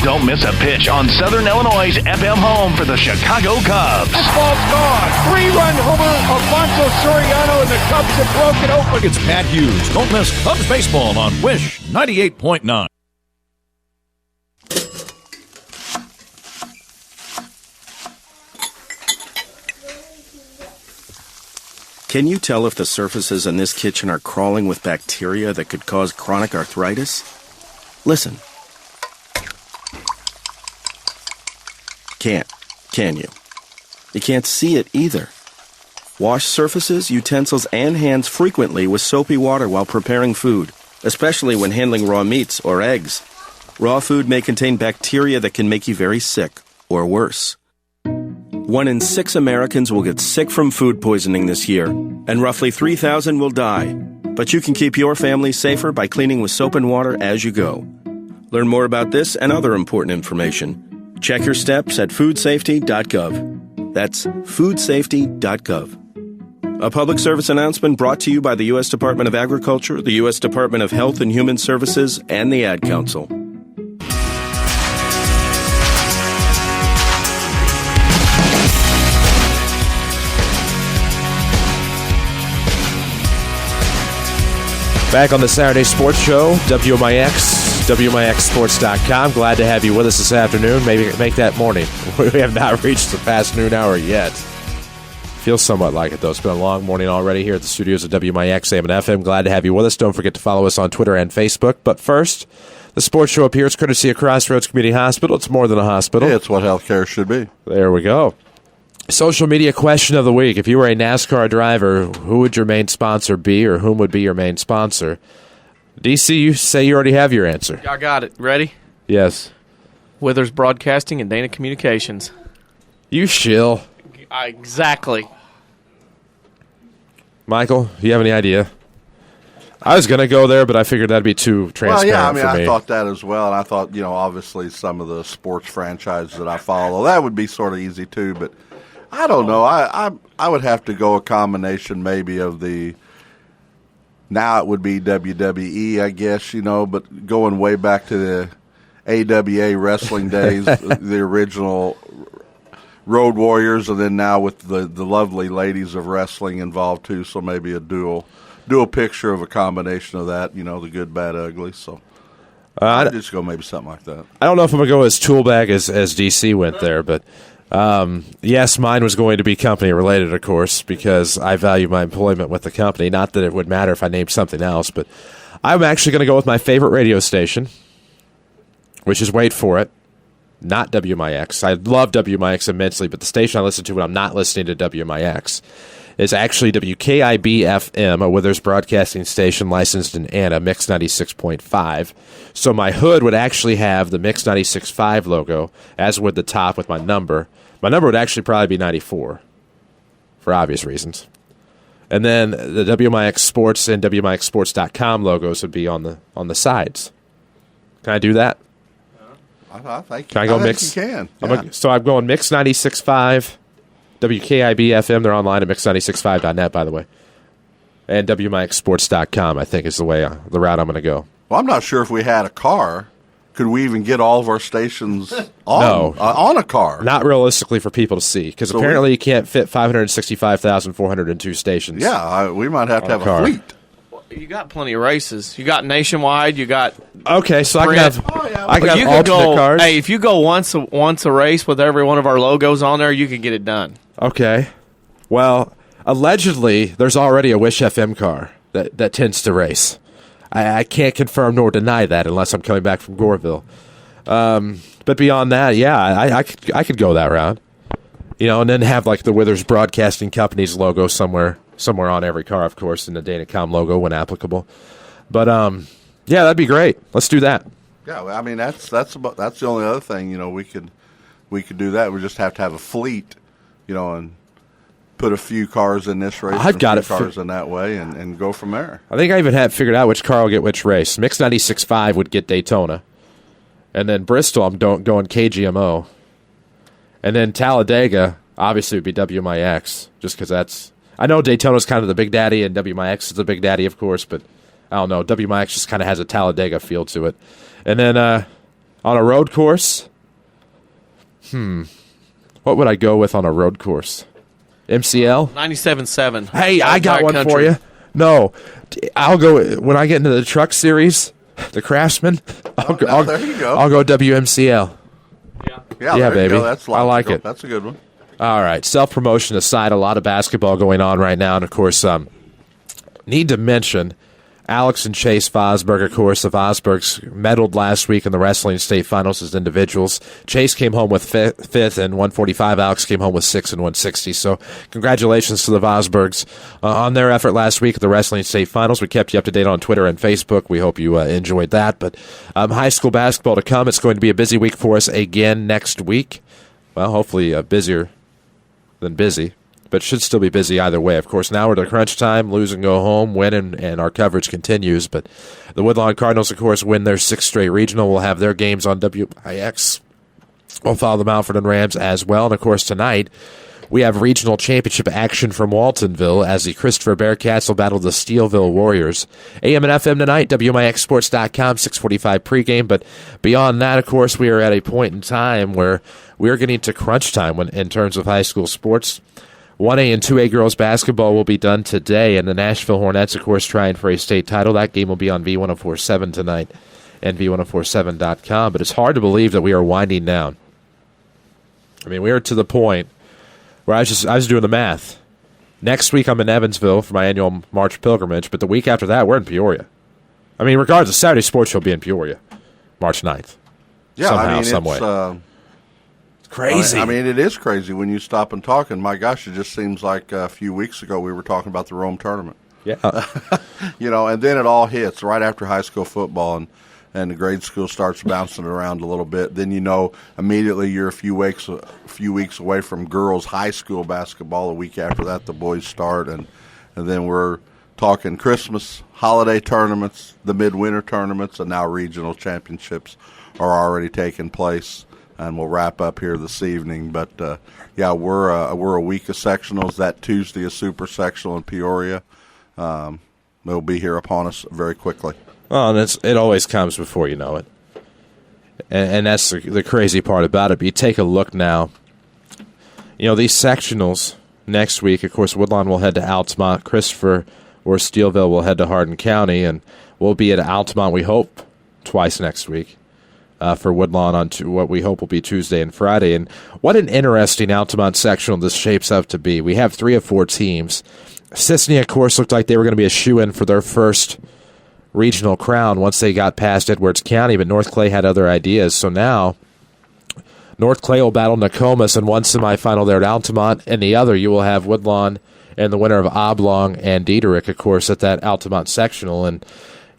Don't miss a pitch on Southern Illinois' FM home for the Chicago Cubs. This ball's gone. 3-run homer. Alfonso Soriano and the Cubs have broken open. It's Pat Hughes. Don't miss Cubs baseball on Wish 98.9. Can you tell if the surfaces in this kitchen are crawling with bacteria that could cause chronic arthritis? Listen. Can't, can you? You can't see it either. Wash surfaces, utensils, and hands frequently with soapy water while preparing food, especially when handling raw meats or eggs. Raw food may contain bacteria that can make you very sick, or worse. 1 in 6 Americans will get sick from food poisoning this year, and roughly 3,000 will die. But you can keep your family safer by cleaning with soap and water as you go. Learn more about this and other important information. Check your steps at foodsafety.gov. That's foodsafety.gov. A public service announcement brought to you by the U.S. Department of Agriculture, the U.S. Department of Health and Human Services, and the Ad Council. Back on the Saturday Sports Show, WMIX, WMIXSports.com. Glad to have you with us this afternoon. Maybe make that morning. We have not reached the past noon hour yet. Feels somewhat like it, though. It's been a long morning already here at the studios of WMIX AM and FM. Glad to have you with us. Don't forget to follow us on Twitter and Facebook. But first, the sports show appears courtesy of Crossroads Community Hospital. It's more than a hospital. It's what healthcare should be. There we go. Social media question of the week. If you were a NASCAR driver, who would your main sponsor be, or whom would be your main sponsor? DC, you say you already have your answer. I got it. Ready? Yes. Withers Broadcasting and Dana Communications. You shill. Exactly. Michael, do you have any idea? I was going to go there, but I figured that'd be too transparent for me. I thought that as well, and I thought, obviously some of the sports franchises that I follow, that would be sort of easy too, but I don't know. I would have to go a combination maybe of now it would be WWE, I guess, but going way back to the AWA wrestling days, the original Road Warriors, and then now with the lovely ladies of wrestling involved too. So maybe a dual picture of a combination of that. The good, bad, ugly. So I'd just go maybe something like that. I don't know if I'm going to go as tool bag as DC went there, but yes, mine was going to be company related, of course, because I value my employment with the company. Not that it would matter if I named something else, but I'm actually going to go with my favorite radio station, which is, wait for it, not WMIX. I love WMIX immensely, but the station I listen to when I'm not listening to WMIX is actually WKIB-FM, a Withers broadcasting station licensed in Anna, Mix 96.5. So my hood would actually have the Mix 96.5 logo, as would the top with my number. My number would actually probably be 94, for obvious reasons. And then the WMIX Sports and WMIXSports.com logos would be on the sides. Can I do that? I think can I go mix? You can. Yeah. So I'm going Mix 96.5, WKIB-FM. They're online at mix965.net, by the way. And WMIXSports.com, I think, is the route I'm going to go. Well, I'm not sure if we had a car. Could we even get all of our stations on a car? Not realistically for people to see, because apparently you can't fit 565,402 stations. Yeah, we might have to have a fleet. You got plenty of races. You got nationwide. You got so I can have alternate cars. Hey, if you go once a race with every one of our logos on there, you can get it done. Okay. Well, allegedly, there's already a Wish FM car that tends to race. I can't confirm nor deny that unless I'm coming back from Goreville. But beyond that, yeah, I could go that route. And then have like the Withers Broadcasting Company's logo somewhere on every car, of course, and the Danacom logo when applicable. But yeah, that'd be great. Let's do that. Yeah, I mean that's the only other thing. We could do that. We just have to have a fleet, and put a few cars in this race. I've got cars in that way, and go from there. I think I even have figured out which car will get which race. Mix 96.5 would get Daytona, and then Bristol I'm going KGMO, and then Talladega obviously would be WMIX, just because that's. I know Daytona's kind of the big daddy, and WMIX is the big daddy, of course, but I don't know. WMIX just kind of has a Talladega feel to it. And then on a road course, what would I go with on a road course? MCL? 97.7. Hey, I got one for you. No, I'll go, when I get into the truck series, the Craftsman, there you go. I'll go WMCL. Yeah, baby. I like it. That's a good one. All right, self-promotion aside, a lot of basketball going on right now. And, of course, need to mention Alex and Chase Vosberg, of course. The Vosbergs medaled last week in the wrestling state finals as individuals. Chase came home with fifth and 145. Alex came home with 6 and 160. So congratulations to the Vosbergs on their effort last week at the wrestling state finals. We kept you up to date on Twitter and Facebook. We hope you enjoyed that. But high school basketball to come. It's going to be a busy week for us again next week. Well, hopefully busier than busy, but should still be busy either way. Of course, now we're to crunch time, lose and go home, win, and our coverage continues. But the Woodlawn Cardinals, of course, win their 6th straight regional. We'll have their games on WMIX. We'll follow the Mountford and Rams as well. And, of course, tonight we have regional championship action from Waltonville as the Christopher Bearcats will battle the Steelville Warriors. AM and FM tonight, WMIXSports.com, 6:45 pregame. But beyond that, of course, we are at a point in time where we are getting to crunch time in terms of high school sports. 1A and 2A girls basketball will be done today, and the Nashville Hornets, of course, trying for a state title. That game will be on V1047 tonight and V1047.com. But it's hard to believe that we are winding down. I mean, we are to the point where I was doing the math. Next week I'm in Evansville for my annual March pilgrimage, but the week after that we're in Peoria. I mean, regardless, Saturday Sports Show will be in Peoria, March 9th. Yeah, somehow, some way. It's crazy. I mean, it is crazy when you stop and talk, and my gosh, it just seems like a few weeks ago we were talking about the Rome tournament. Yeah. And then it all hits right after high school football, and the grade school starts bouncing around a little bit. Then immediately you're a few weeks away from girls' high school basketball. A week after that, the boys start, and then we're talking Christmas, holiday tournaments, the midwinter tournaments, and now regional championships are already taking place. And we'll wrap up here this evening. But we're a week of sectionals. That Tuesday is super sectional in Peoria. It'll be here upon us very quickly. Well, and it always comes before you know it. And that's the crazy part about it. But you take a look now these sectionals next week, of course, Woodlawn will head to Altamont. Christopher or Steelville will head to Hardin County, and we'll be at Altamont, we hope, twice next week for Woodlawn on what we hope will be Tuesday and Friday. And what an interesting Altamont sectional this shapes up to be. We have 3 of 4 teams. Sisney, of course, looked like they were going to be a shoo-in for their first regional crown once they got past Edwards County, but North Clay had other ideas. So now North Clay will battle Nokomis in one semifinal there at Altamont, and the other you will have Woodlawn and the winner of Oblong and Diederich, of course, at that Altamont sectional. And,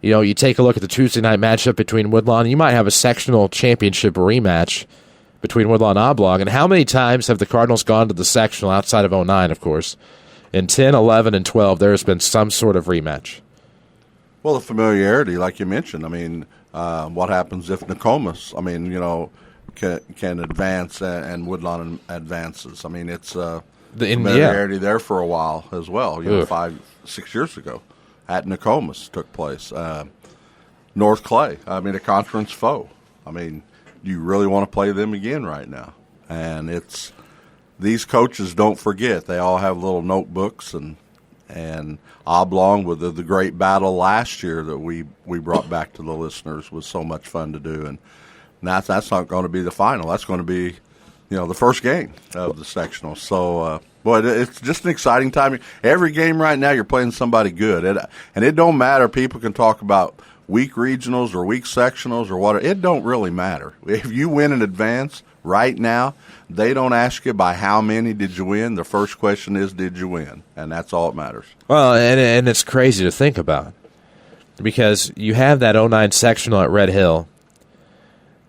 you take a look at the Tuesday night matchup between Woodlawn. You might have a sectional championship rematch between Woodlawn and Oblong. And how many times have the Cardinals gone to the sectional outside of 09, of course? In 10, 11, and 12, there has been some sort of rematch. Well, the familiarity, like you mentioned. I mean, what happens if Nokomis, can advance and Woodlawn advances? I mean, it's familiarity there for a while as well. 5-6 years ago at Nokomis took place. North Clay, a conference foe. I mean, do you really want to play them again right now? And these coaches don't forget. They all have little notebooks, and Oblong with the great battle last year that we brought back to the listeners was so much fun to do. And that's not going to be the final. That's going to be, the first game of the sectional. So, it's just an exciting time. Every game right now, you're playing somebody good. And it don't matter. People can talk about weak regionals or weak sectionals or whatever. It don't really matter. If you win in advance right now, they don't ask you by how many did you win. The first question is, did you win? And that's all that matters. Well, and it's crazy to think about because you have that 09 sectional at Red Hill,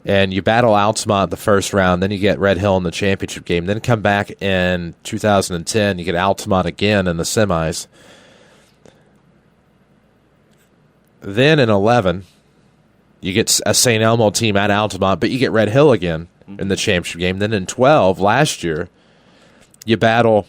and you battle Altamont the first round, then you get Red Hill in the championship game, then come back in 2010, you get Altamont again in the semis. Then in 11, you get a St. Elmo team at Altamont, but you get Red Hill again in the championship game. Then in 12, last year, you battle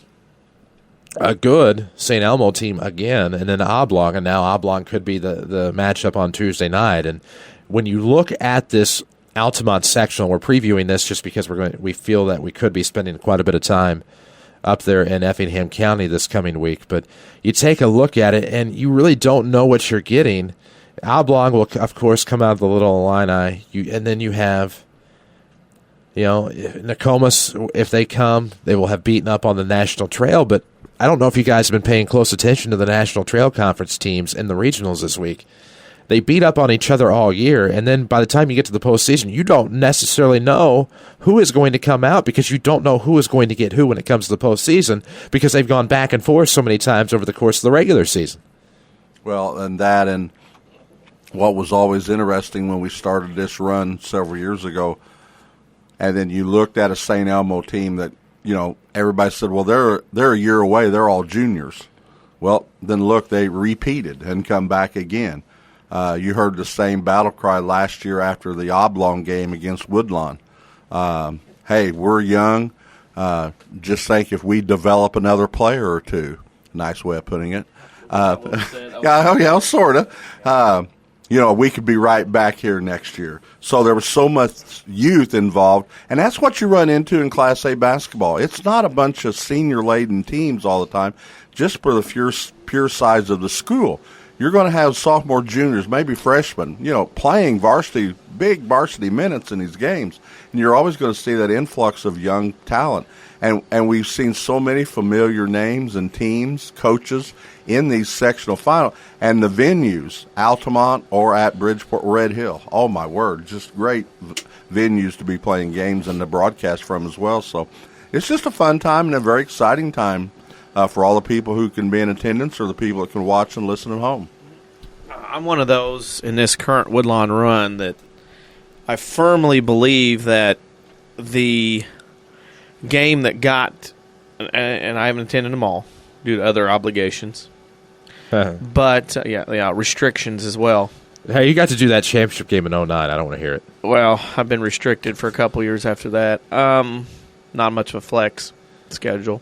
a good St. Elmo team again, and then Oblong, and now Oblong could be the matchup on Tuesday night. And when you look at this Altamont sectional, we're previewing this just because we feel that we could be spending quite a bit of time up there in Effingham County this coming week. But you take a look at it, and you really don't know what you're getting. Oblong will, of course, come out of the Little Illini, and then you have, Nokomis, if they come, they will have beaten up on the National Trail. But I don't know if you guys have been paying close attention to the National Trail Conference teams in the regionals this week. They beat up on each other all year, and then by the time you get to the postseason, you don't necessarily know who is going to come out because you don't know who is going to get who when it comes to the postseason because they've gone back and forth so many times over the course of the regular season. Well, and what was always interesting when we started this run several years ago, and then you looked at a St. Elmo team that, everybody said, well, they're a year away. They're all juniors. Well, then look, they repeated and come back again. You heard the same battle cry last year after the Oblong game against Woodlawn. Hey, we're young. Just think if we develop another player or two. Nice way of putting it. Sort of. We could be right back here next year. So there was so much youth involved, and that's what you run into in Class A basketball. It's not a bunch of senior-laden teams all the time, just for the pure size of the school. You're going to have sophomore, juniors, maybe freshmen, playing big varsity minutes in these games. And you're always going to see that influx of young talent. And we've seen so many familiar names and teams, coaches in these sectional finals. And the venues, Altamont or at Bridgeport, Red Hill. Oh, my word, just great venues to be playing games and the broadcast from as well. So it's just a fun time and a very exciting time. For all the people who can be in attendance or the people that can watch and listen at home. I'm one of those in this current Woodlawn run that I firmly believe that the game that got, and I haven't attended them all due to other obligations, but restrictions as well. Hey, you got to do that championship game in 09. I don't want to hear it. Well, I've been restricted for a couple years after that. Not much of a flex schedule.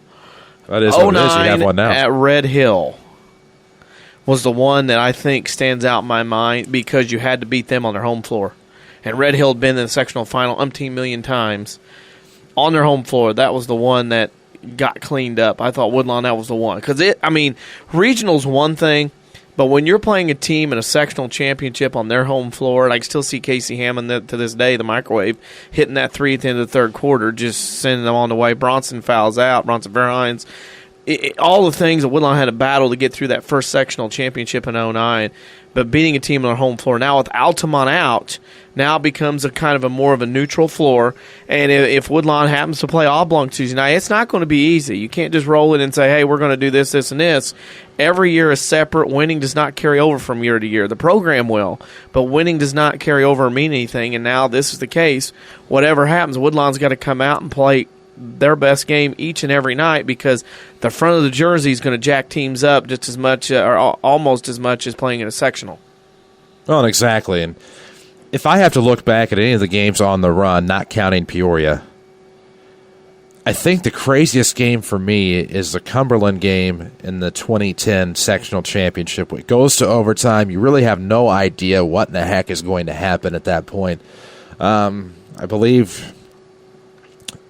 That is what it is. You have one now. At Red Hill was the one that I think stands out in my mind because you had to beat them on their home floor. And Red Hill had been in the sectional final umpteen million times on their home floor. That was the one that got cleaned up. I thought Woodlawn, that was the one. Because, regional's one thing, but when you're playing a team in a sectional championship on their home floor, and I can still see Casey Hammond to this day, the microwave, hitting that 3 at the end of the third quarter, just sending them on the way. Bronson fouls out, Bronson Verhines. All the things that Woodlawn had to battle to get through that first sectional championship in 2009, but beating a team on their home floor. Now with Altamont out, now it becomes a kind of a more of a neutral floor. And if Woodlawn happens to play Oblong Tuesday night, it's not going to be easy. You can't just roll it and say, hey, we're going to do this, this, and this. Every year is separate. Winning does not carry over from year to year. The program will, but winning does not carry over or mean anything. And now this is the case. Whatever happens, Woodlawn's got to come out and play their best game each and every night, because the front of the jersey is going to jack teams up just as much or almost as much as playing in a sectional. Well, exactly. And if I have to look back at any of the games on the run, not counting Peoria, I think the craziest game for me is the Cumberland game in the 2010 sectional championship. It goes to overtime. You really have no idea what in the heck is going to happen at that point. I believe,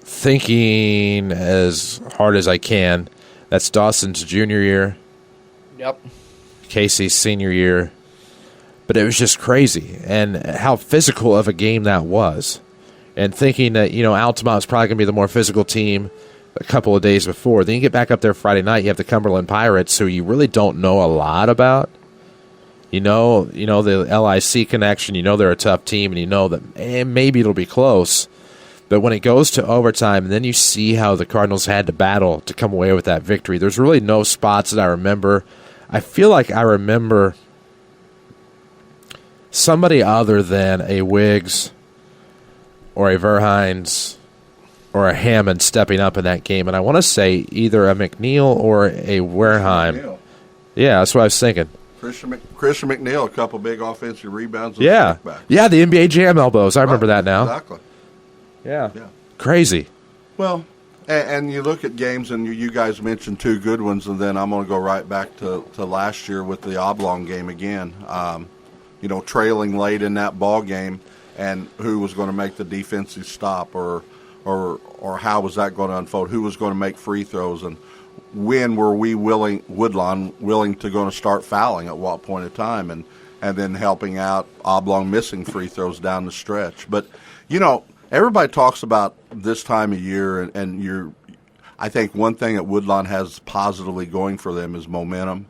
thinking as hard as I can, that's Dawson's junior year. Yep. Casey's senior year. But it was just crazy, and how physical of a game that was. And thinking that, Altamont was probably going to be the more physical team a couple of days before. Then you get back up there Friday night, you have the Cumberland Pirates, who you really don't know a lot about. You know the LIC connection, they're a tough team, and that maybe it'll be close. But when it goes to overtime, and then you see how the Cardinals had to battle to come away with that victory, there's really no spots that I remember. I feel like I remember somebody other than a Wiggs or a Verhines or a Hammond stepping up in that game. And I want to say either a McNeil or a Wareheim. Yeah, that's what I was thinking. Christian McNeil, a couple big offensive rebounds. Yeah, yeah, the NBA Jam elbows. I remember that now. Exactly. Yeah. Crazy. Well, and you look at games, and you guys mentioned two good ones, and then I'm going to go right back to last year with the Oblong game again. Trailing late in that ball game, and who was going to make the defensive stop, or how was that going to unfold? Who was going to make free throws, and when were we Woodlawn willing to going to start fouling at what point of time, and then helping out Oblong missing free throws down the stretch. But everybody talks about this time of year, and I think one thing that Woodlawn has positively going for them is momentum.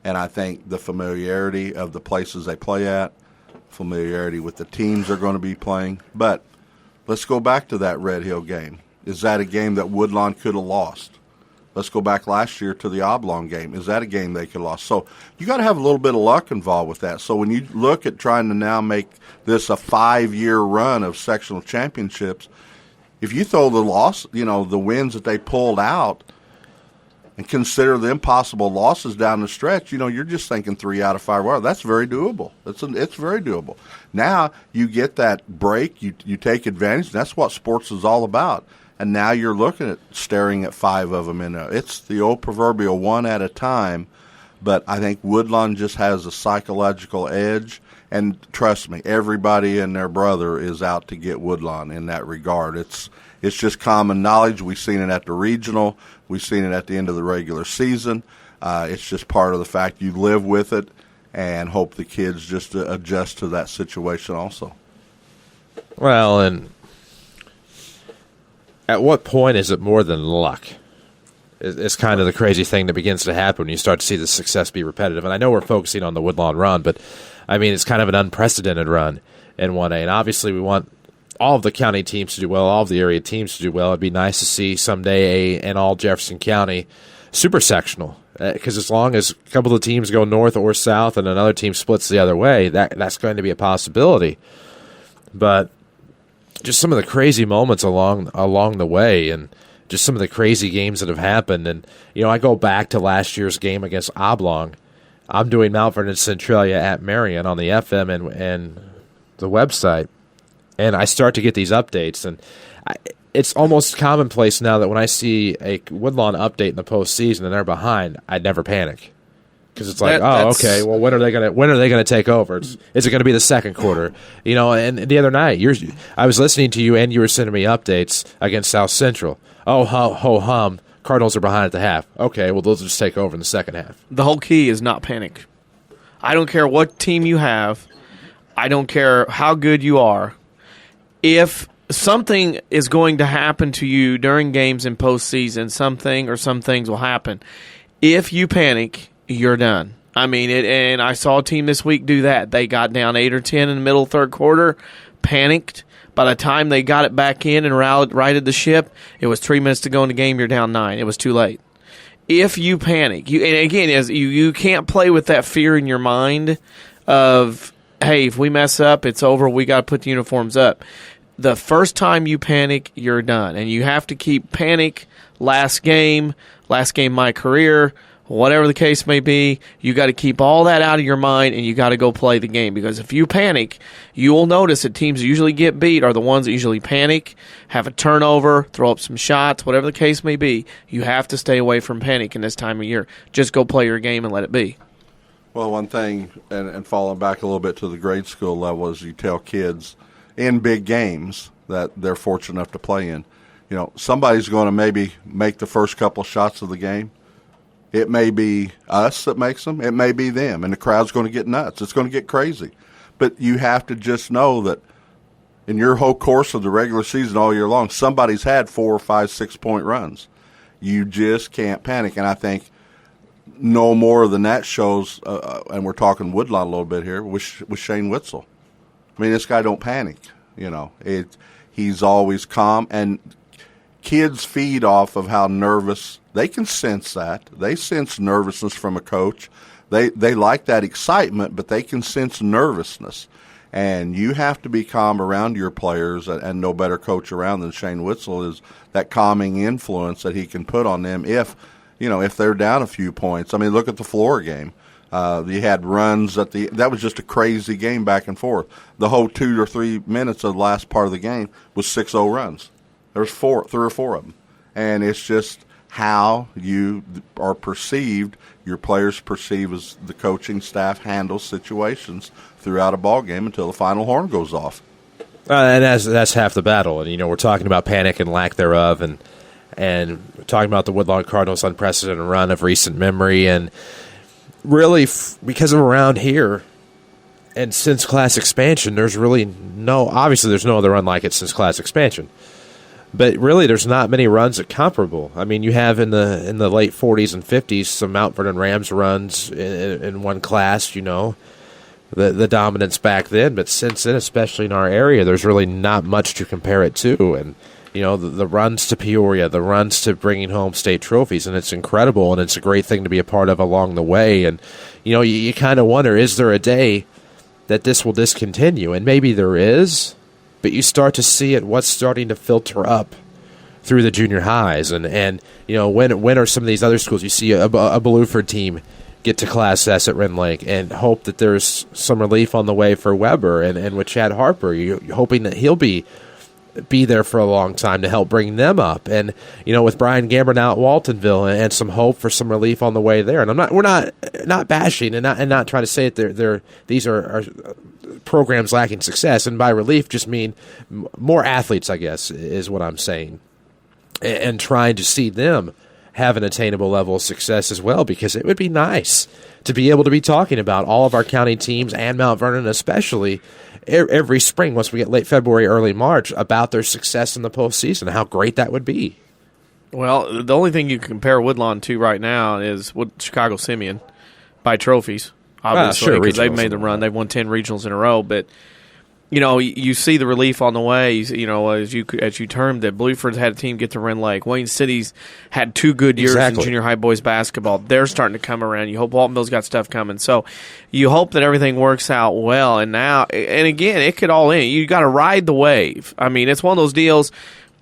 And I think the familiarity of the places they play at, familiarity with the teams they're going to be playing. But let's go back to that Red Hill game. Is that a game that Woodlawn could have lost? Let's go back last year to the Oblong game. Is that a game they could have lost? So you got to have a little bit of luck involved with that. So when you look at trying to now make this a 5-year run of sectional championships, if you throw the loss, the wins that they pulled out, and consider the impossible losses down the stretch, you're just thinking 3 out of 5. Well, that's very doable. It's very doable. Now you get that break, you take advantage. That's what sports is all about. And now you're looking at staring at 5 of them. It's the old proverbial one at a time. But I think Woodlawn just has a psychological edge. And trust me, everybody and their brother is out to get Woodlawn in that regard. It's just common knowledge. We've seen it at the regional. We've seen it at the end of the regular season. It's just part of the fact you live with it and hope the kids just adjust to that situation also. Well, and at what point is it more than luck? It's kind of the crazy thing that begins to happen when you start to see the success be repetitive. And I know we're focusing on the Woodlawn run, but, it's kind of an unprecedented run in 1A. And obviously we want all of the county teams to do well, all of the area teams to do well. It'd be nice to see someday an all Jefferson County super sectional, because as long as a couple of the teams go north or south and another team splits the other way, that's going to be a possibility. But just some of the crazy moments along the way, and just some of the crazy games that have happened. And I go back to last year's game against Oblong. I'm doing Mount Vernon Centralia at Marion on the FM and the website. And I start to get these updates, and it's almost commonplace now that when I see a Woodlawn update in the postseason and they're behind, I never panic, because it's like, okay, well, when are they gonna take over? Is it going to be the second quarter? And the other night, I was listening to you, and you were sending me updates against South Central. Oh, ho hum, Cardinals are behind at the half. Okay, well, they'll just take over in the second half. The whole key is not panic. I don't care what team you have. I don't care how good you are. If something is going to happen to you during games in postseason, something or some things will happen. If you panic, you're done. I mean, and I saw a team this week do that. They got down 8 or 10 in the middle third quarter, panicked. By the time they got it back in and righted the ship, it was 3 minutes to go in the game. You're down 9. It was too late. If you panic, and again, you can't play with that fear in your mind of, hey, if we mess up, it's over. We got to put the uniforms up. The first time you panic, you're done, and you have to keep panic. Last game, my career. Whatever the case may be, you got to keep all that out of your mind, and you got to go play the game. Because if you panic, you will notice that teams that usually get beat are the ones that usually panic, have a turnover, throw up some shots, whatever the case may be. You have to stay away from panic in this time of year. Just go play your game and let it be. Well, one thing, and falling back a little bit to the grade school level, is you tell kids in big games that they're fortunate enough to play in, somebody's going to maybe make the first couple of shots of the game. It may be us that makes them. It may be them, and the crowd's going to get nuts. It's going to get crazy. But you have to just know that in your whole course of the regular season all year long, somebody's had 4 or 5, 6-point runs. You just can't panic. And I think no more than that shows, and we're talking Woodlawn a little bit here, with Shane Witzel. I mean, this guy don't panic. He's always calm, and kids feed off of how nervous. They can sense that. They sense nervousness from a coach. They like that excitement, but they can sense nervousness. And you have to be calm around your players, and no better coach around than Shane Witzel is that calming influence that he can put on them if they're down a few points. I mean, look at the Florida game. You had runs that was just a crazy game back and forth. The whole 2 or 3 minutes of the last part of the game was 6-0 runs. There was 3 or 4 of them. And it's just how you are perceived, your players perceive as the coaching staff handles situations throughout a ball game until the final horn goes off. And that's half the battle. And, we're talking about panic and lack thereof, and talking about the Woodlawn Cardinals' unprecedented run of recent memory. And really, because of around here and since class expansion, there's really obviously there's no other run like it since class expansion. But really, there's not many runs that comparable. I mean, you have in the late 40s and 50s some Mount Vernon Rams runs in one class, the dominance back then. But since then, especially in our area, there's really not much to compare it to. And, the runs to Peoria, the runs to bringing home state trophies, and it's incredible, and it's a great thing to be a part of along the way. And, you kind of wonder, is there a day that this will discontinue? And maybe there is. But you start to see what's starting to filter up through the junior highs. And when are some of these other schools, you see a Blueford team get to Class S at Rend Lake and hope that there's some relief on the way for Weber. And with Chad Harper, you're hoping that he'll be there for a long time to help bring them up. And, with Brian Gamber now at Waltonville, and some hope for some relief on the way there. And we're not bashing and not trying to say that these are programs lacking success, and by relief just mean more athletes, I guess, is what I'm saying, and trying to see them have an attainable level of success as well, because it would be nice to be able to be talking about all of our county teams and Mount Vernon especially every spring once we get late February, early March, about their success in the postseason, how great that would be. Well, the only thing you can compare Woodlawn to right now is Chicago Simeon by trophies. Obviously, because they've made the run. They've won 10 regionals in a row. But, you see the relief on the way, as you termed it. Blueford's had a team get to Rend Lake. Wayne City's had 2 good years in junior high boys basketball. They're starting to come around. You hope Waltonville's got stuff coming. So you hope that everything works out well. And again, it could all end. You got to ride the wave. I mean, it's one of those deals.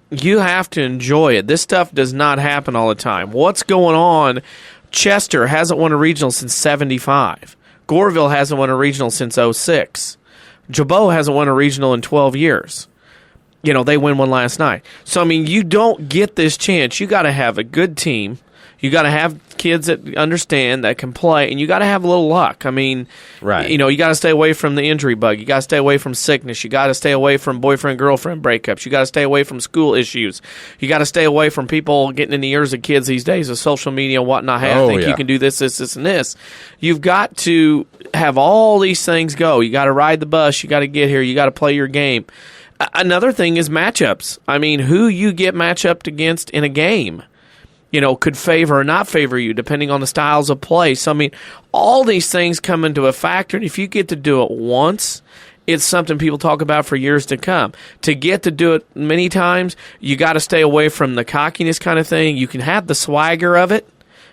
You have to enjoy it. This stuff does not happen all the time. What's going on? Chester hasn't won a regional since 75. Goreville hasn't won a regional since 06. Jabot hasn't won a regional in 12 years. They win one last night. So, I mean, you don't get this chance. You got to have a good team. You got to have kids that understand, that can play, and you got to have a little luck. I mean, right. You got to stay away from the injury bug. You got to stay away from sickness. You got to stay away from boyfriend-girlfriend breakups. You got to stay away from school issues. You got to stay away from people getting in the ears of kids these days with social media and whatnot. Hey, I think you can do this, and this. You've got to have all these things go. You got to ride the bus. You got to get here. You got to play your game. Another thing is matchups. I mean, who you get matched up against in a game, could favor or not favor you depending on the styles of play. So, I mean, all these things come into a factor, and if you get to do it once, it's something people talk about for years to come. To get to do it many times, you got to stay away from the cockiness kind of thing. You can have the swagger of it,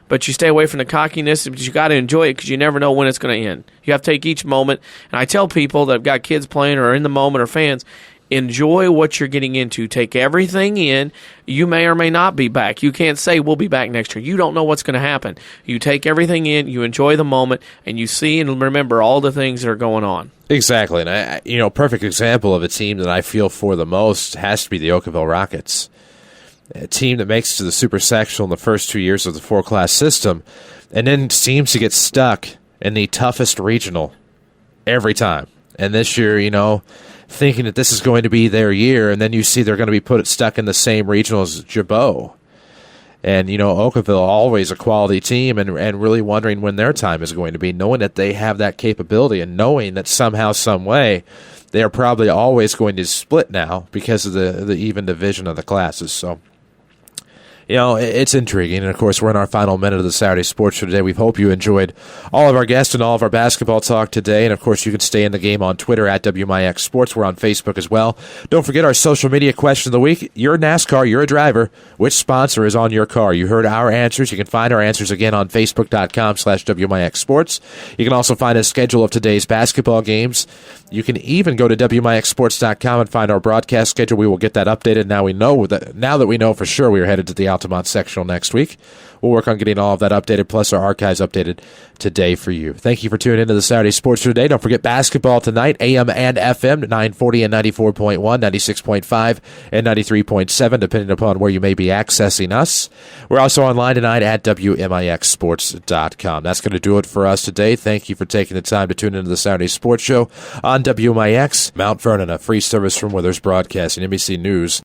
but you stay away from the cockiness because you got to enjoy it because you never know when it's going to end. You have to take each moment, and I tell people that have got kids playing or are in the moment or fans, enjoy what you're getting into. Take everything in. You may or may not be back. You can't say we'll be back next year. You don't know what's going to happen. You take everything in, you enjoy the moment, and you see and remember all the things that are going on. Exactly. And, perfect example of a team that I feel for the most has to be the Oakville Rockets, a team that makes it to the Super Sectional in the first 2 years of the 4-class system and then seems to get stuck in the toughest regional every time. And this year, thinking that this is going to be their year, and then you see they're going to be stuck in the same regional as Jabot. And, Oakville, always a quality team, and really wondering when their time is going to be, knowing that they have that capability and knowing that somehow, some way, they are probably always going to split now because of the even division of the classes. So, it's intriguing. And, of course, we're in our final minute of the Saturday Sports Show today. We hope you enjoyed all of our guests and all of our basketball talk today. And, of course, you can stay in the game on Twitter at WMIX Sports. We're on Facebook as well. Don't forget our social media question of the week. You're a NASCAR. You're a driver. Which sponsor is on your car? You heard our answers. You can find our answers again on Facebook.com/WMIX Sports. You can also find a schedule of today's basketball games. You can even go to WMIXSports.com and find our broadcast schedule. We will get that updated. Now that we know for sure we are headed to the Altamont sectional next week. We'll work on getting all of that updated, plus our archives updated today for you. Thank you for tuning into the Saturday Sports Show today. Don't forget basketball tonight, AM and FM, 940 and 94.1, 96.5 and 93.7, depending upon where you may be accessing us. We're also online tonight at WMIXSports.com. That's going to do it for us today. Thank you for taking the time to tune into the Saturday Sports Show on WMIX, Mount Vernon, a free service from Withers Broadcasting, NBC News.